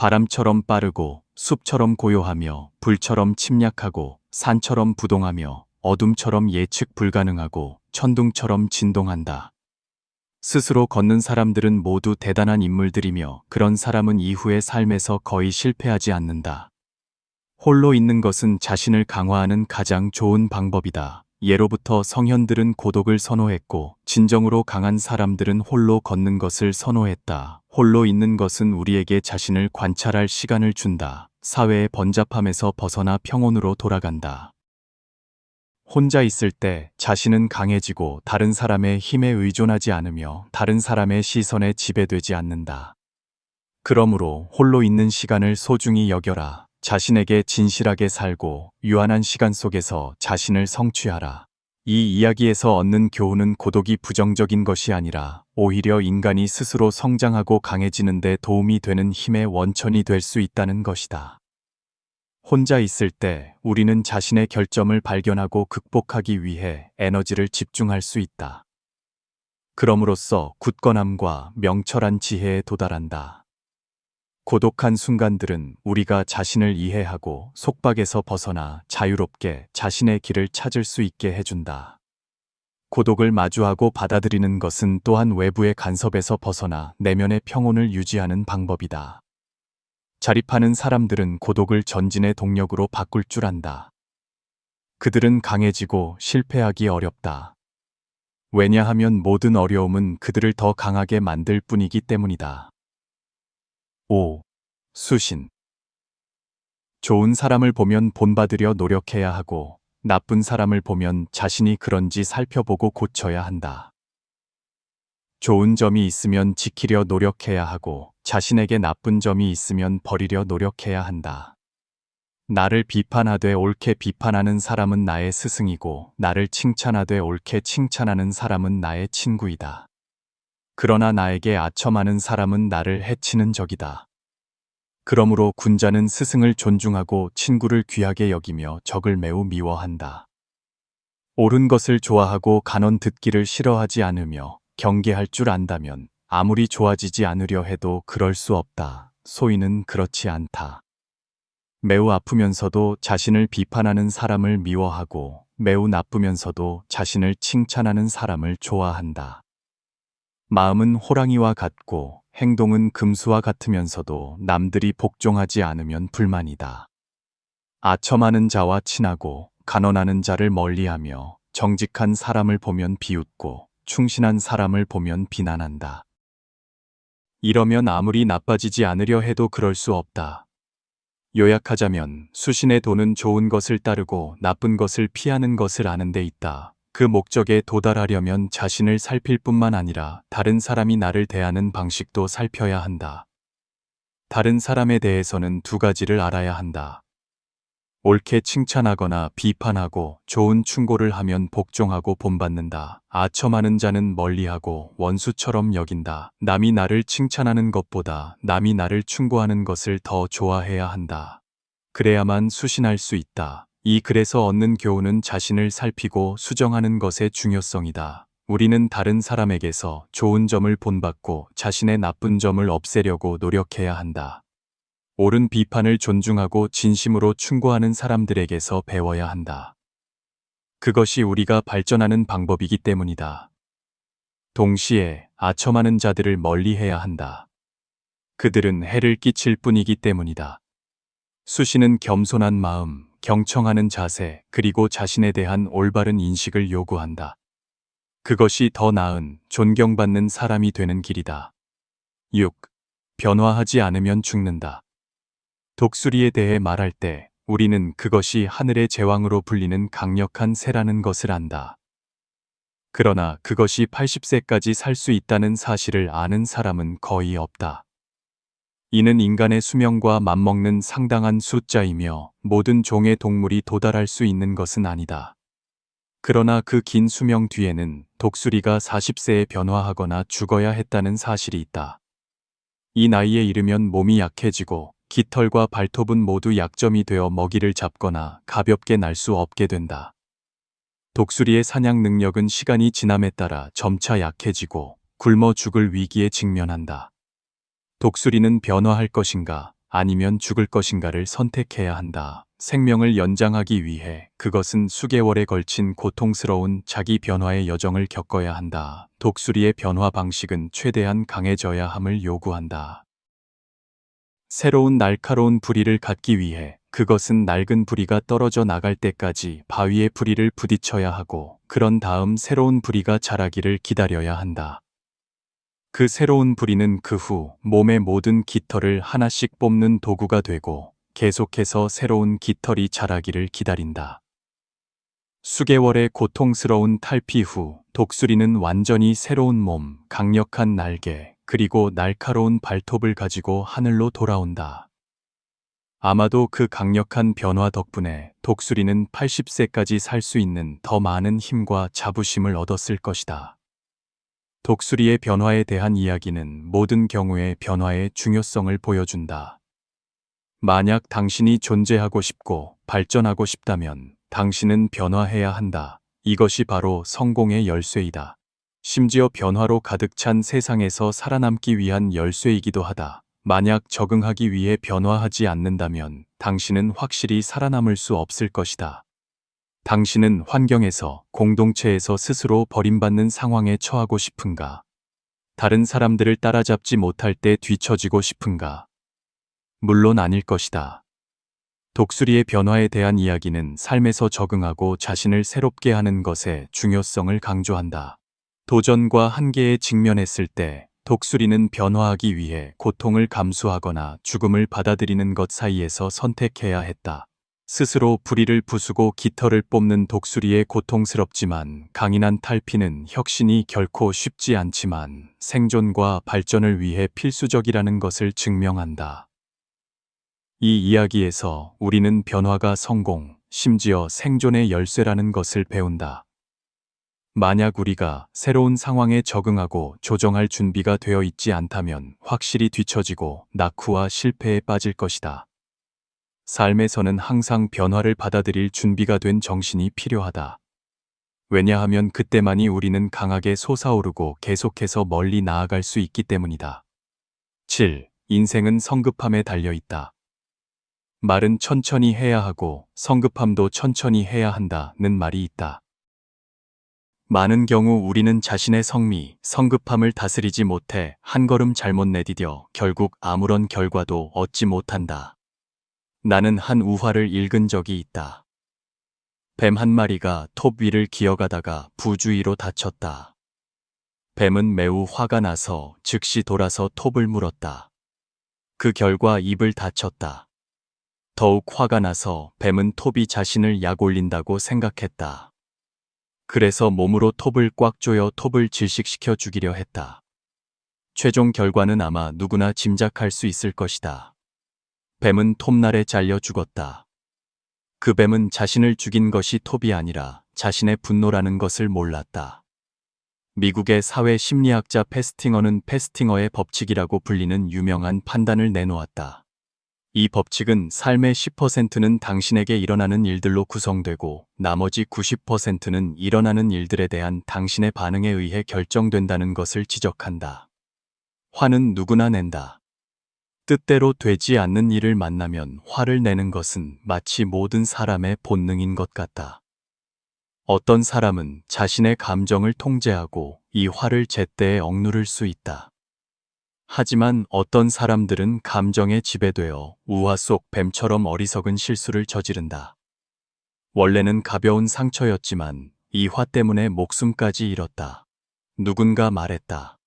바람처럼 빠르고 숲처럼 고요하며 불처럼 침략하고 산처럼 부동하며 어둠처럼 예측 불가능하고 천둥처럼 진동한다. 스스로 걷는 사람들은 모두 대단한 인물들이며 그런 사람은 이후의 삶에서 거의 실패하지 않는다. 홀로 있는 것은 자신을 강화하는 가장 좋은 방법이다. 예로부터 성현들은 고독을 선호했고 진정으로 강한 사람들은 홀로 걷는 것을 선호했다. 홀로 있는 것은 우리에게 자신을 관찰할 시간을 준다. 사회의 번잡함에서 벗어나 평온으로 돌아간다. 혼자 있을 때 자신은 강해지고 다른 사람의 힘에 의존하지 않으며 다른 사람의 시선에 지배되지 않는다. 그러므로 홀로 있는 시간을 소중히 여겨라. 자신에게 진실하게 살고 유한한 시간 속에서 자신을 성취하라. 이 이야기에서 얻는 교훈은 고독이 부정적인 것이 아니라 오히려 인간이 스스로 성장하고 강해지는 데 도움이 되는 힘의 원천이 될 수 있다는 것이다. 혼자 있을 때 우리는 자신의 결점을 발견하고 극복하기 위해 에너지를 집중할 수 있다. 그럼으로써 굳건함과 명철한 지혜에 도달한다. 고독한 순간들은 우리가 자신을 이해하고 속박에서 벗어나 자유롭게 자신의 길을 찾을 수 있게 해준다. 고독을 마주하고 받아들이는 것은 또한 외부의 간섭에서 벗어나 내면의 평온을 유지하는 방법이다. 자립하는 사람들은 고독을 전진의 동력으로 바꿀 줄 안다. 그들은 강해지고 실패하기 어렵다. 왜냐하면 모든 어려움은 그들을 더 강하게 만들 뿐이기 때문이다. 5. 수신. 좋은 사람을 보면 본받으려 노력해야 하고 나쁜 사람을 보면 자신이 그런지 살펴보고 고쳐야 한다. 좋은 점이 있으면 지키려 노력해야 하고 자신에게 나쁜 점이 있으면 버리려 노력해야 한다. 나를 비판하되 옳게 비판하는 사람은 나의 스승이고 나를 칭찬하되 옳게 칭찬하는 사람은 나의 친구이다. 그러나 나에게 아첨하는 사람은 나를 해치는 적이다. 그러므로 군자는 스승을 존중하고 친구를 귀하게 여기며 적을 매우 미워한다. 옳은 것을 좋아하고 간언 듣기를 싫어하지 않으며 경계할 줄 안다면 아무리 좋아지지 않으려 해도 그럴 수 없다. 소인은 그렇지 않다. 매우 아프면서도 자신을 비판하는 사람을 미워하고 매우 나쁘면서도 자신을 칭찬하는 사람을 좋아한다. 마음은 호랑이와 같고 행동은 금수와 같으면서도 남들이 복종하지 않으면 불만이다. 아첨하는 자와 친하고 간언하는 자를 멀리하며 정직한 사람을 보면 비웃고 충신한 사람을 보면 비난한다. 이러면 아무리 나빠지지 않으려 해도 그럴 수 없다. 요약하자면 수신의 도는 좋은 것을 따르고 나쁜 것을 피하는 것을 아는 데 있다. 그 목적에 도달하려면 자신을 살필 뿐만 아니라 다른 사람이 나를 대하는 방식도 살펴야 한다. 다른 사람에 대해서는 두 가지를 알아야 한다. 옳게 칭찬하거나 비판하고 좋은 충고를 하면 복종하고 본받는다. 아첨하는 자는 멀리하고 원수처럼 여긴다. 남이 나를 칭찬하는 것보다 남이 나를 충고하는 것을 더 좋아해야 한다. 그래야만 수신할 수 있다. 이 글에서 얻는 교훈은 자신을 살피고 수정하는 것의 중요성이다. 우리는 다른 사람에게서 좋은 점을 본받고 자신의 나쁜 점을 없애려고 노력해야 한다. 옳은 비판을 존중하고 진심으로 충고하는 사람들에게서 배워야 한다. 그것이 우리가 발전하는 방법이기 때문이다. 동시에 아첨하는 자들을 멀리해야 한다. 그들은 해를 끼칠 뿐이기 때문이다. 수신은 겸손한 마음, 경청하는 자세, 그리고 자신에 대한 올바른 인식을 요구한다. 그것이 더 나은 존경받는 사람이 되는 길이다. 6. 변화하지 않으면 죽는다. 독수리에 대해 말할 때 우리는 그것이 하늘의 제왕으로 불리는 강력한 새라는 것을 안다. 그러나 그것이 80세까지 살 수 있다는 사실을 아는 사람은 거의 없다. 이는 인간의 수명과 맞먹는 상당한 숫자이며 모든 종의 동물이 도달할 수 있는 것은 아니다. 그러나 그 긴 수명 뒤에는 독수리가 40세에 변화하거나 죽어야 했다는 사실이 있다. 이 나이에 이르면 몸이 약해지고 깃털과 발톱은 모두 약점이 되어 먹이를 잡거나 가볍게 날 수 없게 된다. 독수리의 사냥 능력은 시간이 지남에 따라 점차 약해지고 굶어 죽을 위기에 직면한다. 독수리는 변화할 것인가 아니면 죽을 것인가를 선택해야 한다. 생명을 연장하기 위해 그것은 수개월에 걸친 고통스러운 자기 변화의 여정을 겪어야 한다. 독수리의 변화 방식은 최대한 강해져야 함을 요구한다. 새로운 날카로운 부리를 갖기 위해 그것은 낡은 부리가 떨어져 나갈 때까지 바위에 부리를 부딪혀야 하고 그런 다음 새로운 부리가 자라기를 기다려야 한다. 그 새로운 부리는 그 후 몸의 모든 깃털을 하나씩 뽑는 도구가 되고 계속해서 새로운 깃털이 자라기를 기다린다. 수개월의 고통스러운 탈피 후 독수리는 완전히 새로운 몸, 강력한 날개, 그리고 날카로운 발톱을 가지고 하늘로 돌아온다. 아마도 그 강력한 변화 덕분에 독수리는 80세까지 살 수 있는 더 많은 힘과 자부심을 얻었을 것이다. 독수리의 변화에 대한 이야기는 모든 경우에 변화의 중요성을 보여준다. 만약 당신이 존재하고 싶고 발전하고 싶다면 당신은 변화해야 한다. 이것이 바로 성공의 열쇠이다. 심지어 변화로 가득 찬 세상에서 살아남기 위한 열쇠이기도 하다. 만약 적응하기 위해 변화하지 않는다면 당신은 확실히 살아남을 수 없을 것이다. 당신은 환경에서, 공동체에서 스스로 버림받는 상황에 처하고 싶은가? 다른 사람들을 따라잡지 못할 때 뒤처지고 싶은가? 물론 아닐 것이다. 독수리의 변화에 대한 이야기는 삶에서 적응하고 자신을 새롭게 하는 것의 중요성을 강조한다. 도전과 한계에 직면했을 때 독수리는 변화하기 위해 고통을 감수하거나 죽음을 받아들이는 것 사이에서 선택해야 했다. 스스로 부리를 부수고 깃털을 뽑는 독수리의 고통스럽지만 강인한 탈피는 혁신이 결코 쉽지 않지만 생존과 발전을 위해 필수적이라는 것을 증명한다. 이 이야기에서 우리는 변화가 성공, 심지어 생존의 열쇠라는 것을 배운다. 만약 우리가 새로운 상황에 적응하고 조정할 준비가 되어 있지 않다면 확실히 뒤처지고 낙후와 실패에 빠질 것이다. 삶에서는 항상 변화를 받아들일 준비가 된 정신이 필요하다. 왜냐하면 그때만이 우리는 강하게 솟아오르고 계속해서 멀리 나아갈 수 있기 때문이다. 7. 인생은 성급함에 달려 있다. 말은 천천히 해야 하고 성급함도 천천히 해야 한다는 말이 있다. 많은 경우 우리는 자신의 성미, 성급함을 다스리지 못해 한 걸음 잘못 내디뎌 결국 아무런 결과도 얻지 못한다. 나는 한 우화를 읽은 적이 있다. 뱀 한 마리가 톱 위를 기어가다가 부주의로 다쳤다. 뱀은 매우 화가 나서 즉시 돌아서 톱을 물었다. 그 결과 입을 다쳤다. 더욱 화가 나서 뱀은 톱이 자신을 약 올린다고 생각했다. 그래서 몸으로 톱을 꽉 조여 톱을 질식시켜 죽이려 했다. 최종 결과는 아마 누구나 짐작할 수 있을 것이다. 뱀은 톱날에 잘려 죽었다. 그 뱀은 자신을 죽인 것이 톱이 아니라 자신의 분노라는 것을 몰랐다. 미국의 사회 심리학자 페스팅어는 페스팅어의 법칙이라고 불리는 유명한 판단을 내놓았다. 이 법칙은 삶의 10%는 당신에게 일어나는 일들로 구성되고 나머지 90%는 일어나는 일들에 대한 당신의 반응에 의해 결정된다는 것을 지적한다. 화는 누구나 낸다. 뜻대로 되지 않는 일을 만나면 화를 내는 것은 마치 모든 사람의 본능인 것 같다. 어떤 사람은 자신의 감정을 통제하고 이 화를 제때에 억누를 수 있다. 하지만 어떤 사람들은 감정에 지배되어 우화 속 뱀처럼 어리석은 실수를 저지른다. 원래는 가벼운 상처였지만 이 화 때문에 목숨까지 잃었다. 누군가 말했다.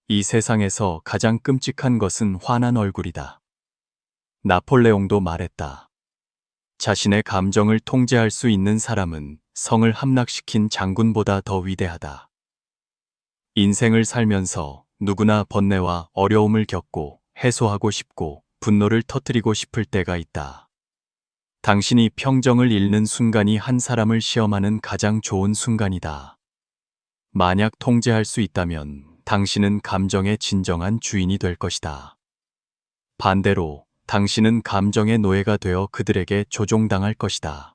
이 세상에서 가장 끔찍한 것은 화난 얼굴이다. 나폴레옹도 말했다. 자신의 감정을 통제할 수 있는 사람은 성을 함락시킨 장군보다 더 위대하다. 인생을 살면서 누구나 번뇌와 어려움을 겪고 해소하고 싶고 분노를 터뜨리고 싶을 때가 있다. 당신이 평정을 잃는 순간이 한 사람을 시험하는 가장 좋은 순간이다. 만약 통제할 수 있다면 당신은 감정의 진정한 주인이 될 것이다. 반대로 당신은 감정의 노예가 되어 그들에게 조종당할 것이다.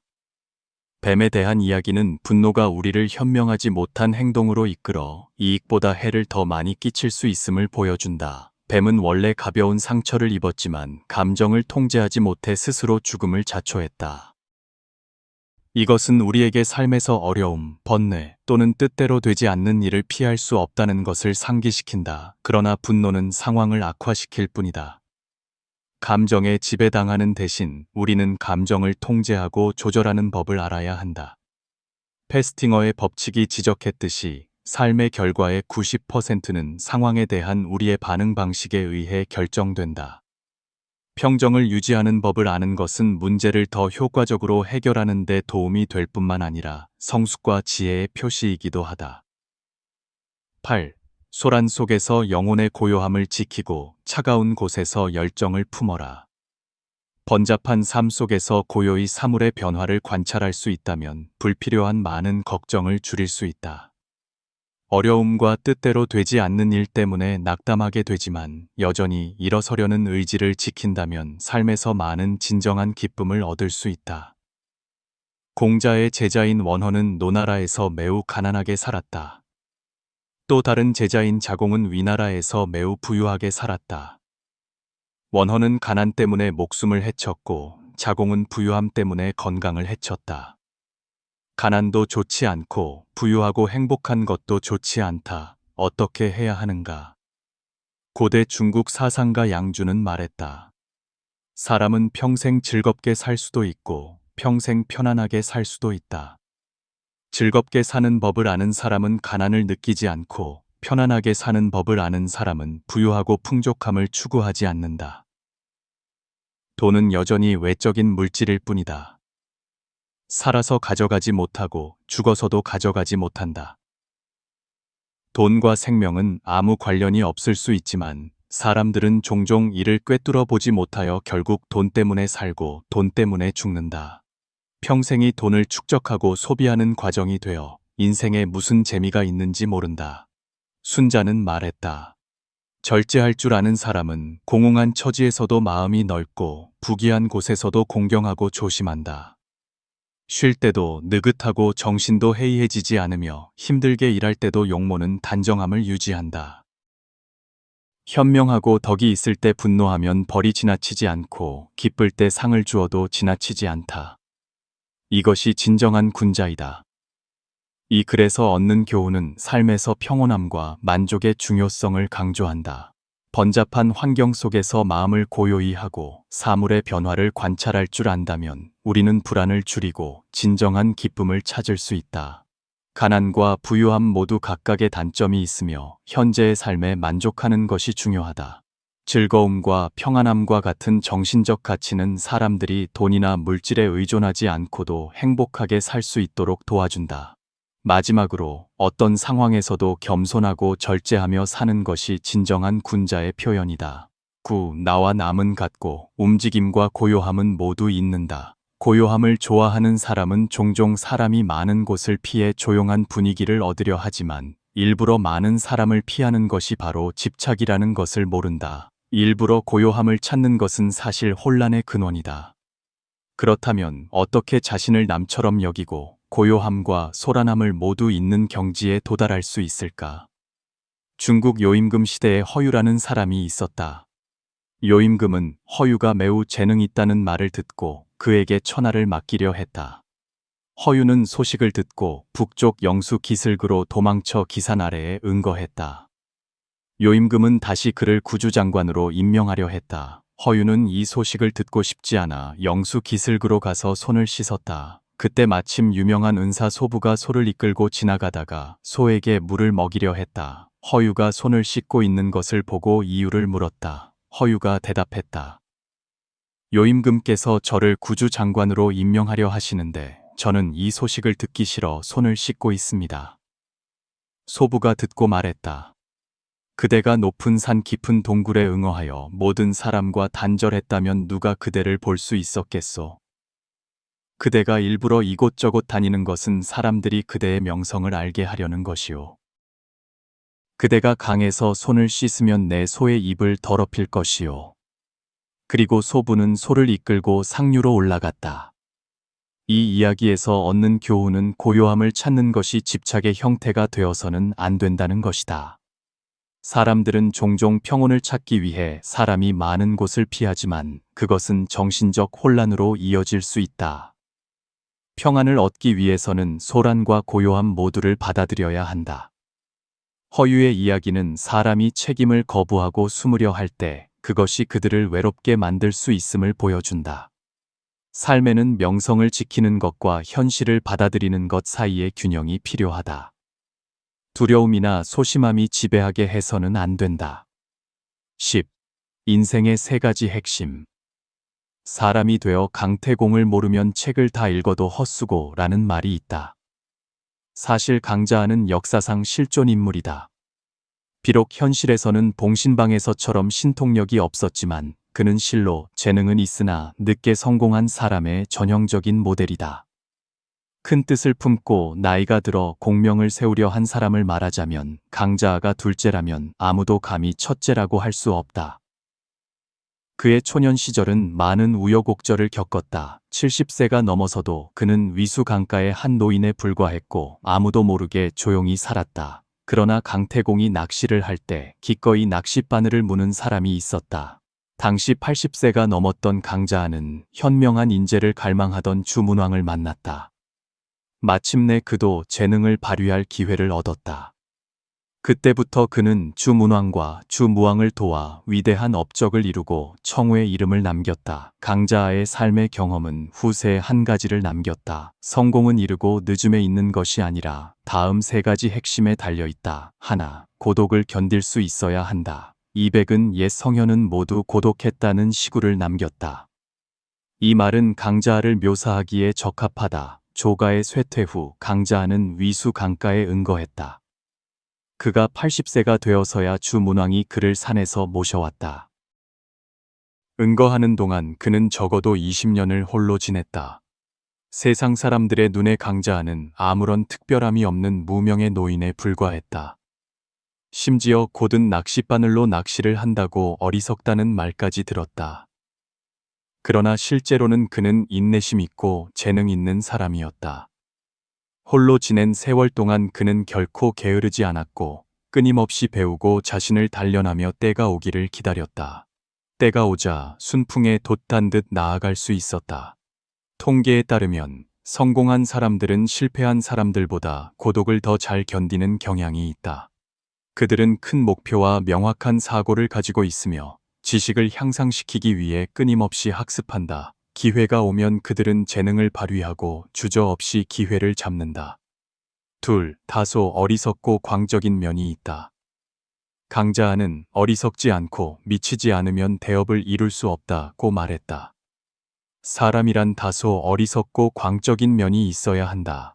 뱀에 대한 이야기는 분노가 우리를 현명하지 못한 행동으로 이끌어 이익보다 해를 더 많이 끼칠 수 있음을 보여준다. 뱀은 원래 가벼운 상처를 입었지만 감정을 통제하지 못해 스스로 죽음을 자초했다. 이것은 우리에게 삶에서 어려움, 번뇌 또는 뜻대로 되지 않는 일을 피할 수 없다는 것을 상기시킨다. 그러나 분노는 상황을 악화시킬 뿐이다. 감정에 지배당하는 대신 우리는 감정을 통제하고 조절하는 법을 알아야 한다. 페스팅어의 법칙이 지적했듯이 삶의 결과의 90%는 상황에 대한 우리의 반응 방식에 의해 결정된다. 평정을 유지하는 법을 아는 것은 문제를 더 효과적으로 해결하는 데 도움이 될 뿐만 아니라 성숙과 지혜의 표시이기도 하다. 8. 소란 속에서 영혼의 고요함을 지키고 차가운 곳에서 열정을 품어라. 번잡한 삶 속에서 고요히 사물의 변화를 관찰할 수 있다면 불필요한 많은 걱정을 줄일 수 있다. 어려움과 뜻대로 되지 않는 일 때문에 낙담하게 되지만 여전히 일어서려는 의지를 지킨다면 삶에서 많은 진정한 기쁨을 얻을 수 있다. 공자의 제자인 원헌은 노나라에서 매우 가난하게 살았다. 또 다른 제자인 자공은 위나라에서 매우 부유하게 살았다. 원헌은 가난 때문에 목숨을 해쳤고 자공은 부유함 때문에 건강을 해쳤다. 가난도 좋지 않고 부유하고 행복한 것도 좋지 않다. 어떻게 해야 하는가? 고대 중국 사상가 양주는 말했다. 사람은 평생 즐겁게 살 수도 있고 평생 편안하게 살 수도 있다. 즐겁게 사는 법을 아는 사람은 가난을 느끼지 않고 편안하게 사는 법을 아는 사람은 부유하고 풍족함을 추구하지 않는다. 돈은 여전히 외적인 물질일 뿐이다. 살아서 가져가지 못하고 죽어서도 가져가지 못한다. 돈과 생명은 아무 관련이 없을 수 있지만 사람들은 종종 이를 꿰뚫어 보지 못하여 결국 돈 때문에 살고 돈 때문에 죽는다. 평생이 돈을 축적하고 소비하는 과정이 되어 인생에 무슨 재미가 있는지 모른다. 순자는 말했다. 절제할 줄 아는 사람은 공공한 처지에서도 마음이 넓고 부귀한 곳에서도 공경하고 조심한다. 쉴 때도 느긋하고 정신도 해이해지지 않으며 힘들게 일할 때도 용모는 단정함을 유지한다. 현명하고 덕이 있을 때 분노하면 벌이 지나치지 않고 기쁠 때 상을 주어도 지나치지 않다. 이것이 진정한 군자이다. 이 글에서 얻는 교훈은 삶에서 평온함과 만족의 중요성을 강조한다. 번잡한 환경 속에서 마음을 고요히 하고 사물의 변화를 관찰할 줄 안다면 우리는 불안을 줄이고 진정한 기쁨을 찾을 수 있다. 가난과 부유함 모두 각각의 단점이 있으며 현재의 삶에 만족하는 것이 중요하다. 즐거움과 평안함과 같은 정신적 가치는 사람들이 돈이나 물질에 의존하지 않고도 행복하게 살 수 있도록 도와준다. 마지막으로 어떤 상황에서도 겸손하고 절제하며 사는 것이 진정한 군자의 표현이다. 9. 나와 남은 같고 움직임과 고요함은 모두 있는다. 고요함을 좋아하는 사람은 종종 사람이 많은 곳을 피해 조용한 분위기를 얻으려 하지만 일부러 많은 사람을 피하는 것이 바로 집착이라는 것을 모른다. 일부러 고요함을 찾는 것은 사실 혼란의 근원이다. 그렇다면 어떻게 자신을 남처럼 여기고 고요함과 소란함을 모두 있는 경지에 도달할 수 있을까? 중국 요임금 시대에 허유라는 사람이 있었다. 요임금은 허유가 매우 재능 있다는 말을 듣고 그에게 천하를 맡기려 했다. 허유는 소식을 듣고 북쪽 영수 기슭으로 도망쳐 기산 아래에 응거했다. 요임금은 다시 그를 구주장관으로 임명하려 했다. 허유는 이 소식을 듣고 싶지 않아 영수 기슭으로 가서 손을 씻었다. 그때 마침 유명한 은사 소부가 소를 이끌고 지나가다가 소에게 물을 먹이려 했다. 허유가 손을 씻고 있는 것을 보고 이유를 물었다. 허유가 대답했다. 요임금께서 저를 구주장관으로 임명하려 하시는데 저는 이 소식을 듣기 싫어 손을 씻고 있습니다. 소부가 듣고 말했다. 그대가 높은 산 깊은 동굴에 응어하여 모든 사람과 단절했다면 누가 그대를 볼 수 있었겠소. 그대가 일부러 이곳저곳 다니는 것은 사람들이 그대의 명성을 알게 하려는 것이오. 그대가 강에서 손을 씻으면 내 소의 입을 더럽힐 것이오. 그리고 소부는 소를 이끌고 상류로 올라갔다. 이 이야기에서 얻는 교훈은 고요함을 찾는 것이 집착의 형태가 되어서는 안 된다는 것이다. 사람들은 종종 평온을 찾기 위해 사람이 많은 곳을 피하지만 그것은 정신적 혼란으로 이어질 수 있다. 평안을 얻기 위해서는 소란과 고요함 모두를 받아들여야 한다. 허유의 이야기는 사람이 책임을 거부하고 숨으려 할 때 그것이 그들을 외롭게 만들 수 있음을 보여준다. 삶에는 명성을 지키는 것과 현실을 받아들이는 것 사이의 균형이 필요하다. 두려움이나 소심함이 지배하게 해서는 안 된다. 10. 인생의 세 가지 핵심. 사람이 되어 강태공을 모르면 책을 다 읽어도 헛수고 라는 말이 있다. 사실 강자하는 역사상 실존 인물이다. 비록 현실에서는 봉신방에서처럼 신통력이 없었지만 그는 실로 재능은 있으나 늦게 성공한 사람의 전형적인 모델이다. 큰 뜻을 품고 나이가 들어 공명을 세우려 한 사람을 말하자면 강자아가 둘째라면 아무도 감히 첫째라고 할 수 없다. 그의 초년 시절은 많은 우여곡절을 겪었다. 70세가 넘어서도 그는 위수 강가의 한 노인에 불과했고 아무도 모르게 조용히 살았다. 그러나 강태공이 낚시를 할 때 기꺼이 낚싯바늘을 무는 사람이 있었다. 당시 80세가 넘었던 강자아는 현명한 인재를 갈망하던 주문왕을 만났다. 마침내 그도 재능을 발휘할 기회를 얻었다. 그때부터 그는 주문왕과 주무왕을 도와 위대한 업적을 이루고 청우의 이름을 남겼다. 강자아의 삶의 경험은 후세에 한 가지를 남겼다. 성공은 이르고 늦음에 있는 것이 아니라 다음 세 가지 핵심에 달려있다. 하나, 고독을 견딜 수 있어야 한다. 200은 옛 성현은 모두 고독했다는 시구를 남겼다. 이 말은 강자아를 묘사하기에 적합하다. 조가의 쇠퇴 후 강자아는 위수 강가에 응거했다. 그가 80세가 되어서야 주문왕이 그를 산에서 모셔왔다. 응거하는 동안 그는 적어도 20년을 홀로 지냈다. 세상 사람들의 눈에 강자아는 아무런 특별함이 없는 무명의 노인에 불과했다. 심지어 곧은 낚싯바늘로 낚시를 한다고 어리석다는 말까지 들었다. 그러나 실제로는 그는 인내심 있고 재능 있는 사람이었다. 홀로 지낸 세월 동안 그는 결코 게으르지 않았고 끊임없이 배우고 자신을 단련하며 때가 오기를 기다렸다. 때가 오자 순풍에 돛단 듯 나아갈 수 있었다. 통계에 따르면 성공한 사람들은 실패한 사람들보다 고독을 더 잘 견디는 경향이 있다. 그들은 큰 목표와 명확한 사고를 가지고 있으며 지식을 향상시키기 위해 끊임없이 학습한다. 기회가 오면 그들은 재능을 발휘하고 주저없이 기회를 잡는다. 둘, 다소 어리석고 광적인 면이 있다. 강자아는 어리석지 않고 미치지 않으면 대업을 이룰 수 없다고 말했다. 사람이란 다소 어리석고 광적인 면이 있어야 한다.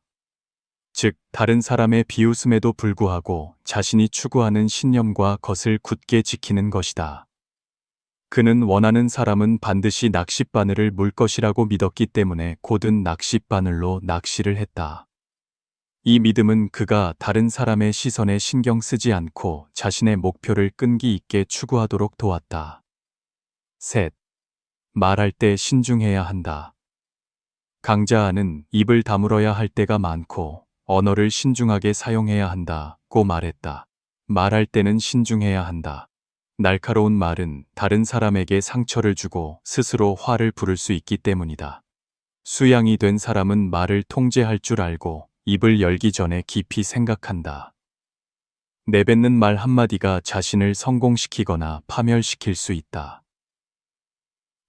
즉, 다른 사람의 비웃음에도 불구하고 자신이 추구하는 신념과 것을 굳게 지키는 것이다. 그는 원하는 사람은 반드시 낚싯바늘을 물 것이라고 믿었기 때문에 곧은 낚싯바늘로 낚시를 했다. 이 믿음은 그가 다른 사람의 시선에 신경 쓰지 않고 자신의 목표를 끈기 있게 추구하도록 도왔다. 셋. 말할 때 신중해야 한다. 강자아는 입을 다물어야 할 때가 많고 언어를 신중하게 사용해야 한다고 말했다. 말할 때는 신중해야 한다. 날카로운 말은 다른 사람에게 상처를 주고 스스로 화를 부를 수 있기 때문이다. 수양이 된 사람은 말을 통제할 줄 알고 입을 열기 전에 깊이 생각한다. 내뱉는 말 한마디가 자신을 성공시키거나 파멸시킬 수 있다.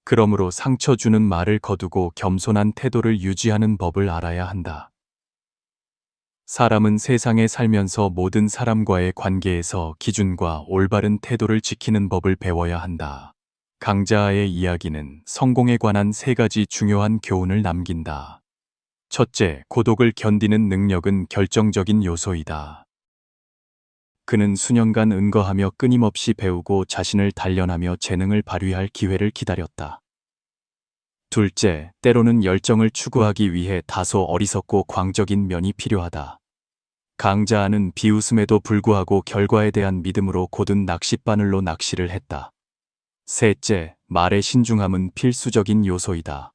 그러므로 상처 주는 말을 거두고 겸손한 태도를 유지하는 법을 알아야 한다. 사람은 세상에 살면서 모든 사람과의 관계에서 기준과 올바른 태도를 지키는 법을 배워야 한다. 강자아의 이야기는 성공에 관한 3가지 중요한 교훈을 남긴다. 첫째, 고독을 견디는 능력은 결정적인 요소이다. 그는 수년간 은거하며 끊임없이 배우고 자신을 단련하며 재능을 발휘할 기회를 기다렸다. 둘째, 때로는 열정을 추구하기 위해 다소 어리석고 광적인 면이 필요하다. 강자아는 비웃음에도 불구하고 결과에 대한 믿음으로 곧은 낚싯바늘로 낚시를 했다. 셋째, 말의 신중함은 필수적인 요소이다.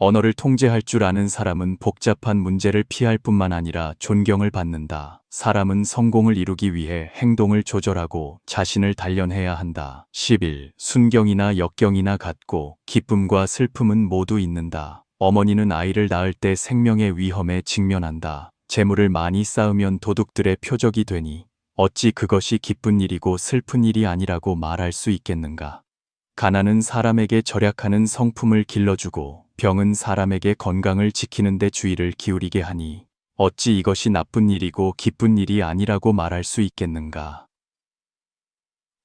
언어를 통제할 줄 아는 사람은 복잡한 문제를 피할 뿐만 아니라 존경을 받는다. 사람은 성공을 이루기 위해 행동을 조절하고 자신을 단련해야 한다. 11. 순경이나 역경이나 같고 기쁨과 슬픔은 모두 있는다. 어머니는 아이를 낳을 때 생명의 위험에 직면한다. 재물을 많이 쌓으면 도둑들의 표적이 되니 어찌 그것이 기쁜 일이고 슬픈 일이 아니라고 말할 수 있겠는가. 가난은 사람에게 절약하는 성품을 길러주고 병은 사람에게 건강을 지키는 데 주의를 기울이게 하니 어찌 이것이 나쁜 일이고 기쁜 일이 아니라고 말할 수 있겠는가.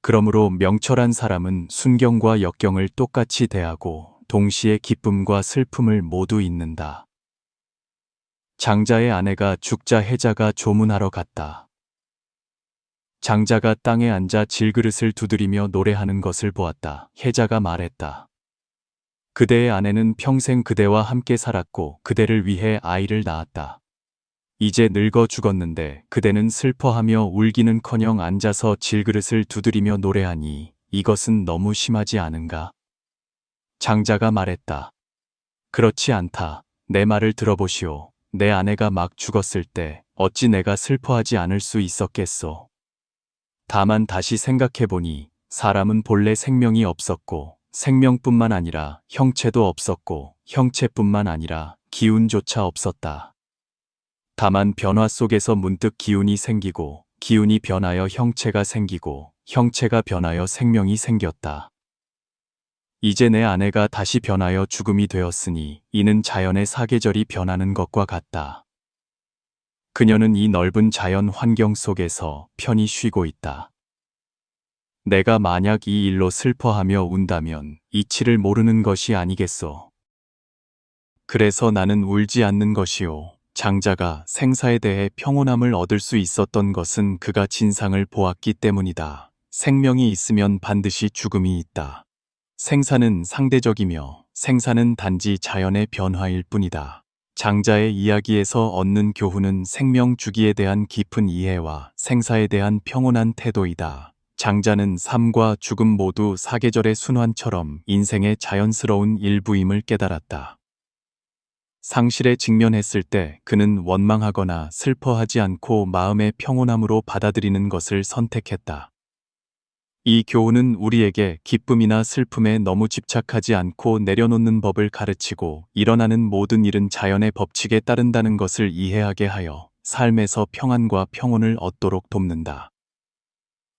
그러므로 명철한 사람은 순경과 역경을 똑같이 대하고 동시에 기쁨과 슬픔을 모두 잊는다. 장자의 아내가 죽자 해자가 조문하러 갔다. 장자가 땅에 앉아 질그릇을 두드리며 노래하는 것을 보았다. 해자가 말했다. 그대의 아내는 평생 그대와 함께 살았고 그대를 위해 아이를 낳았다. 이제 늙어 죽었는데 그대는 슬퍼하며 울기는커녕 앉아서 질그릇을 두드리며 노래하니 이것은 너무 심하지 않은가? 장자가 말했다. 그렇지 않다. 내 말을 들어보시오. 내 아내가 막 죽었을 때 어찌 내가 슬퍼하지 않을 수 있었겠소. 다만 다시 생각해보니 사람은 본래 생명이 없었고 생명뿐만 아니라 형체도 없었고 형체뿐만 아니라 기운조차 없었다. 다만 변화 속에서 문득 기운이 생기고 기운이 변하여 형체가 생기고 형체가 변하여 생명이 생겼다. 이제 내 아내가 다시 변하여 죽음이 되었으니 이는 자연의 사계절이 변하는 것과 같다. 그녀는 이 넓은 자연 환경 속에서 편히 쉬고 있다. 내가 만약 이 일로 슬퍼하며 운다면 이치를 모르는 것이 아니겠소. 그래서 나는 울지 않는 것이오. 장자가 생사에 대해 평온함을 얻을 수 있었던 것은 그가 진상을 보았기 때문이다. 생명이 있으면 반드시 죽음이 있다. 생사는 상대적이며 생사는 단지 자연의 변화일 뿐이다. 장자의 이야기에서 얻는 교훈은 생명 주기에 대한 깊은 이해와 생사에 대한 평온한 태도이다. 장자는 삶과 죽음 모두 사계절의 순환처럼 인생의 자연스러운 일부임을 깨달았다. 상실에 직면했을 때 그는 원망하거나 슬퍼하지 않고 마음의 평온함으로 받아들이는 것을 선택했다. 이 교훈은 우리에게 기쁨이나 슬픔에 너무 집착하지 않고 내려놓는 법을 가르치고 일어나는 모든 일은 자연의 법칙에 따른다는 것을 이해하게 하여 삶에서 평안과 평온을 얻도록 돕는다.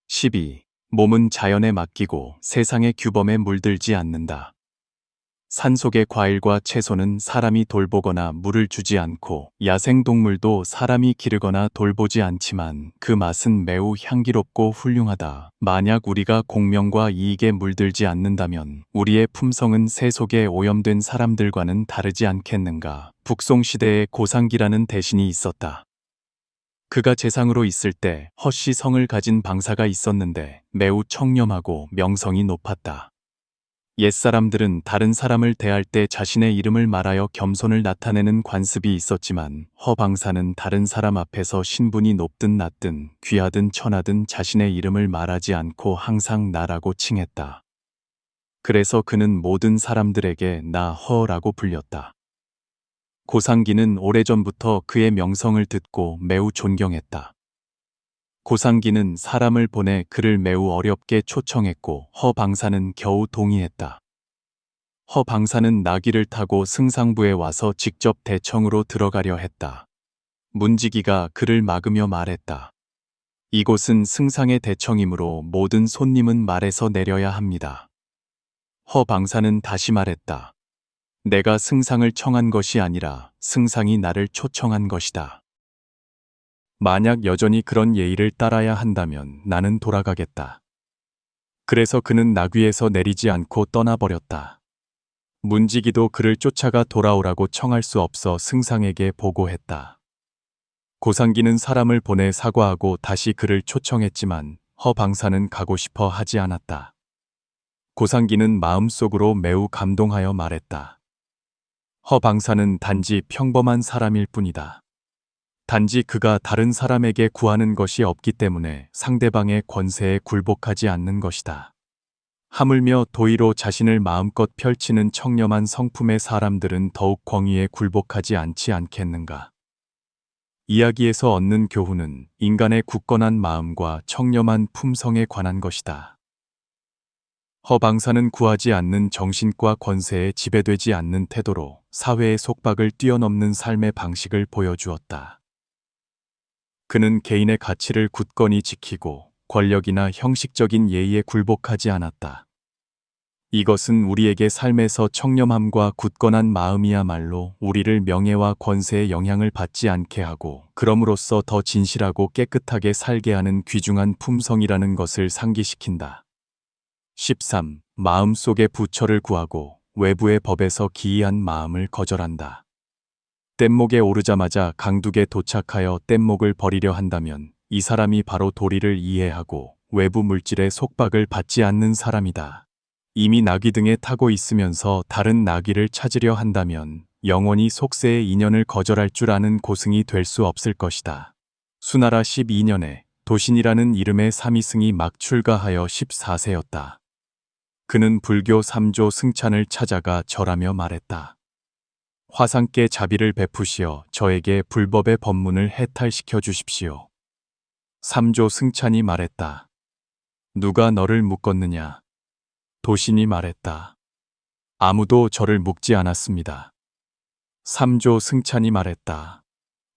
12. 몸은 자연에 맡기고 세상의 규범에 물들지 않는다. 산속의 과일과 채소는 사람이 돌보거나 물을 주지 않고 야생동물도 사람이 기르거나 돌보지 않지만 그 맛은 매우 향기롭고 훌륭하다. 만약 우리가 공명과 이익에 물들지 않는다면 우리의 품성은 새 속에 오염된 사람들과는 다르지 않겠는가. 북송시대에 고상기라는 대신이 있었다. 그가 재상으로 있을 때 허씨 성을 가진 방사가 있었는데 매우 청렴하고 명성이 높았다. 옛사람들은 다른 사람을 대할 때 자신의 이름을 말하여 겸손을 나타내는 관습이 있었지만 허방사는 다른 사람 앞에서 신분이 높든 낮든 귀하든 천하든 자신의 이름을 말하지 않고 항상 나라고 칭했다. 그래서 그는 모든 사람들에게 나 허라고 불렸다. 고상기는 오래전부터 그의 명성을 듣고 매우 존경했다. 고상기는 사람을 보내 그를 매우 어렵게 초청했고 허방사는 겨우 동의했다. 허방사는 나귀를 타고 승상부에 와서 직접 대청으로 들어가려 했다. 문지기가 그를 막으며 말했다. 이곳은 승상의 대청이므로 모든 손님은 말에서 내려야 합니다. 허방사는 다시 말했다. 내가 승상을 청한 것이 아니라 승상이 나를 초청한 것이다. 만약 여전히 그런 예의를 따라야 한다면 나는 돌아가겠다. 그래서 그는 나귀에서 내리지 않고 떠나버렸다. 문지기도 그를 쫓아가 돌아오라고 청할 수 없어 승상에게 보고했다. 고상기는 사람을 보내 사과하고 다시 그를 초청했지만 허방사는 가고 싶어 하지 않았다. 고상기는 마음속으로 매우 감동하여 말했다. 허방사는 단지 평범한 사람일 뿐이다. 단지 그가 다른 사람에게 구하는 것이 없기 때문에 상대방의 권세에 굴복하지 않는 것이다. 하물며 도의로 자신을 마음껏 펼치는 청렴한 성품의 사람들은 더욱 권위에 굴복하지 않지 않겠는가. 이야기에서 얻는 교훈은 인간의 굳건한 마음과 청렴한 품성에 관한 것이다. 허방사는 구하지 않는 정신과 권세에 지배되지 않는 태도로 사회의 속박을 뛰어넘는 삶의 방식을 보여주었다. 그는 개인의 가치를 굳건히 지키고 권력이나 형식적인 예의에 굴복하지 않았다. 이것은 우리에게 삶에서 청렴함과 굳건한 마음이야말로 우리를 명예와 권세의 영향을 받지 않게 하고 그럼으로써 더 진실하고 깨끗하게 살게 하는 귀중한 품성이라는 것을 상기시킨다. 13. 마음속의 부처를 구하고 외부의 법에서 기이한 마음을 거절한다. 뗏목에 오르자마자 강둑에 도착하여 뗏목을 버리려 한다면 이 사람이 바로 도리를 이해하고 외부 물질의 속박을 받지 않는 사람이다. 이미 나귀 등에 타고 있으면서 다른 나귀를 찾으려 한다면 영원히 속세의 인연을 거절할 줄 아는 고승이 될 수 없을 것이다. 수나라 12년에 도신이라는 이름의 사미승이 막 출가하여 14세였다. 그는 불교 3조 승찬을 찾아가 절하며 말했다. 화상께 자비를 베푸시어 저에게 불법의 법문을 해탈시켜 주십시오. 3조 승찬이 말했다. 누가 너를 묶었느냐? 도신이 말했다. 아무도 저를 묶지 않았습니다. 3조 승찬이 말했다.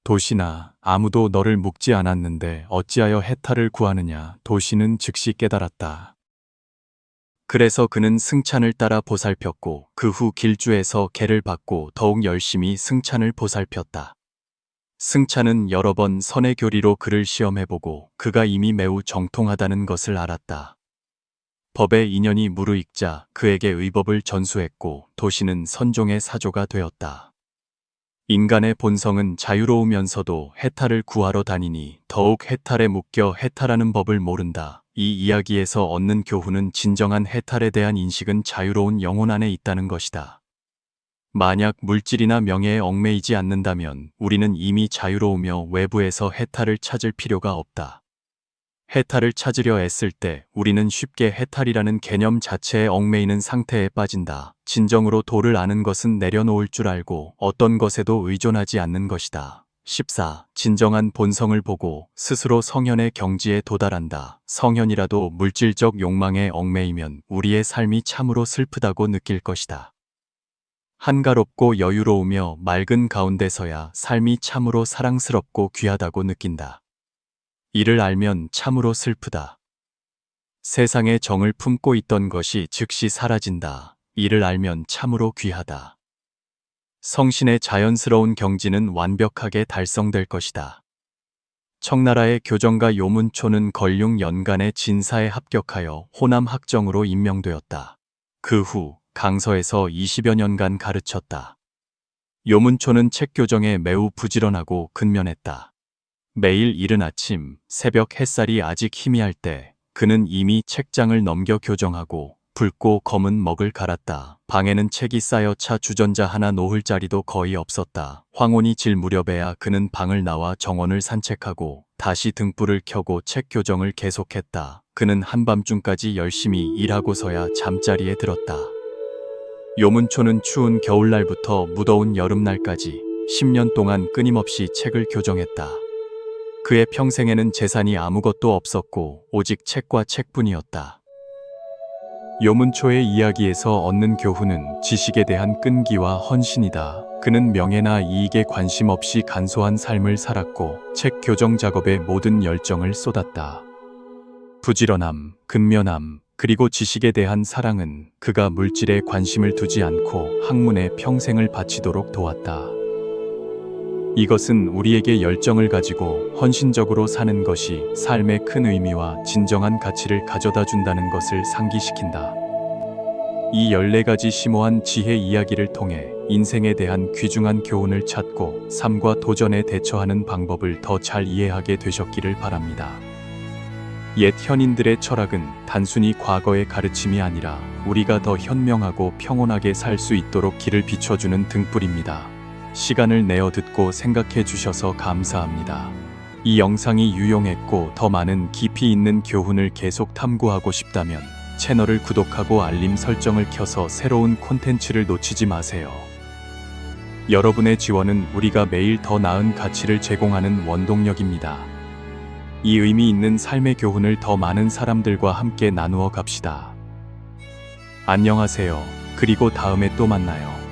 도신아, 아무도 너를 묶지 않았는데 어찌하여 해탈을 구하느냐? 도신은 즉시 깨달았다. 그래서 그는 승찬을 따라 보살폈고 그 후 길주에서 계를 받고 더욱 열심히 승찬을 보살폈다. 승찬은 여러 번 선의 교리로 그를 시험해보고 그가 이미 매우 정통하다는 것을 알았다. 법의 인연이 무르익자 그에게 의법을 전수했고 도시는 선종의 사조가 되었다. 인간의 본성은 자유로우면서도 해탈을 구하러 다니니 더욱 해탈에 묶여 해탈하는 법을 모른다. 이 이야기에서 얻는 교훈은 진정한 해탈에 대한 인식은 자유로운 영혼 안에 있다는 것이다. 만약 물질이나 명예에 얽매이지 않는다면 우리는 이미 자유로우며 외부에서 해탈을 찾을 필요가 없다. 해탈을 찾으려 애쓸 때 우리는 쉽게 해탈이라는 개념 자체에 얽매이는 상태에 빠진다. 진정으로 도를 아는 것은 내려놓을 줄 알고 어떤 것에도 의존하지 않는 것이다. 14. 진정한 본성을 보고 스스로 성현의 경지에 도달한다. 성현이라도 물질적 욕망에 얽매이면 우리의 삶이 참으로 슬프다고 느낄 것이다. 한가롭고 여유로우며 맑은 가운데서야 삶이 참으로 사랑스럽고 귀하다고 느낀다. 이를 알면 참으로 슬프다. 세상에 정을 품고 있던 것이 즉시 사라진다. 이를 알면 참으로 귀하다. 성신의 자연스러운 경지는 완벽하게 달성될 것이다. 청나라의 교정가 요문초는 걸륭 연간의 진사에 합격하여 호남 학정으로 임명되었다. 그 후 강서에서 20여 년간 가르쳤다. 요문초는 책 교정에 매우 부지런하고 근면했다. 매일 이른 아침 새벽 햇살이 아직 희미할 때 그는 이미 책장을 넘겨 교정하고 붉고 검은 먹을 갈았다. 방에는 책이 쌓여 차 주전자 하나 놓을 자리도 거의 없었다. 황혼이 질 무렵에야 그는 방을 나와 정원을 산책하고 다시 등불을 켜고 책 교정을 계속했다. 그는 한밤중까지 열심히 일하고서야 잠자리에 들었다. 요문초는 추운 겨울날부터 무더운 여름날까지 10년 동안 끊임없이 책을 교정했다. 그의 평생에는 재산이 아무것도 없었고 오직 책과 책뿐이었다. 요문초의 이야기에서 얻는 교훈은 지식에 대한 끈기와 헌신이다. 그는 명예나 이익에 관심 없이 간소한 삶을 살았고 책 교정 작업에 모든 열정을 쏟았다. 부지런함, 근면함, 그리고 지식에 대한 사랑은 그가 물질에 관심을 두지 않고 학문에 평생을 바치도록 도왔다. 이것은 우리에게 열정을 가지고 헌신적으로 사는 것이 삶의 큰 의미와 진정한 가치를 가져다 준다는 것을 상기시킨다. 이 14가지 심오한 지혜 이야기를 통해 인생에 대한 귀중한 교훈을 찾고 삶과 도전에 대처하는 방법을 더 잘 이해하게 되셨기를 바랍니다. 옛 현인들의 철학은 단순히 과거의 가르침이 아니라 우리가 더 현명하고 평온하게 살 수 있도록 길을 비춰주는 등불입니다. 시간을 내어 듣고 생각해 주셔서 감사합니다. 이 영상이 유용했고 더 많은 깊이 있는 교훈을 계속 탐구하고 싶다면 채널을 구독하고 알림 설정을 켜서 새로운 콘텐츠를 놓치지 마세요. 여러분의 지원은 우리가 매일 더 나은 가치를 제공하는 원동력입니다. 이 의미 있는 삶의 교훈을 더 많은 사람들과 함께 나누어 갑시다. 안녕하세요. 그리고 다음에 또 만나요.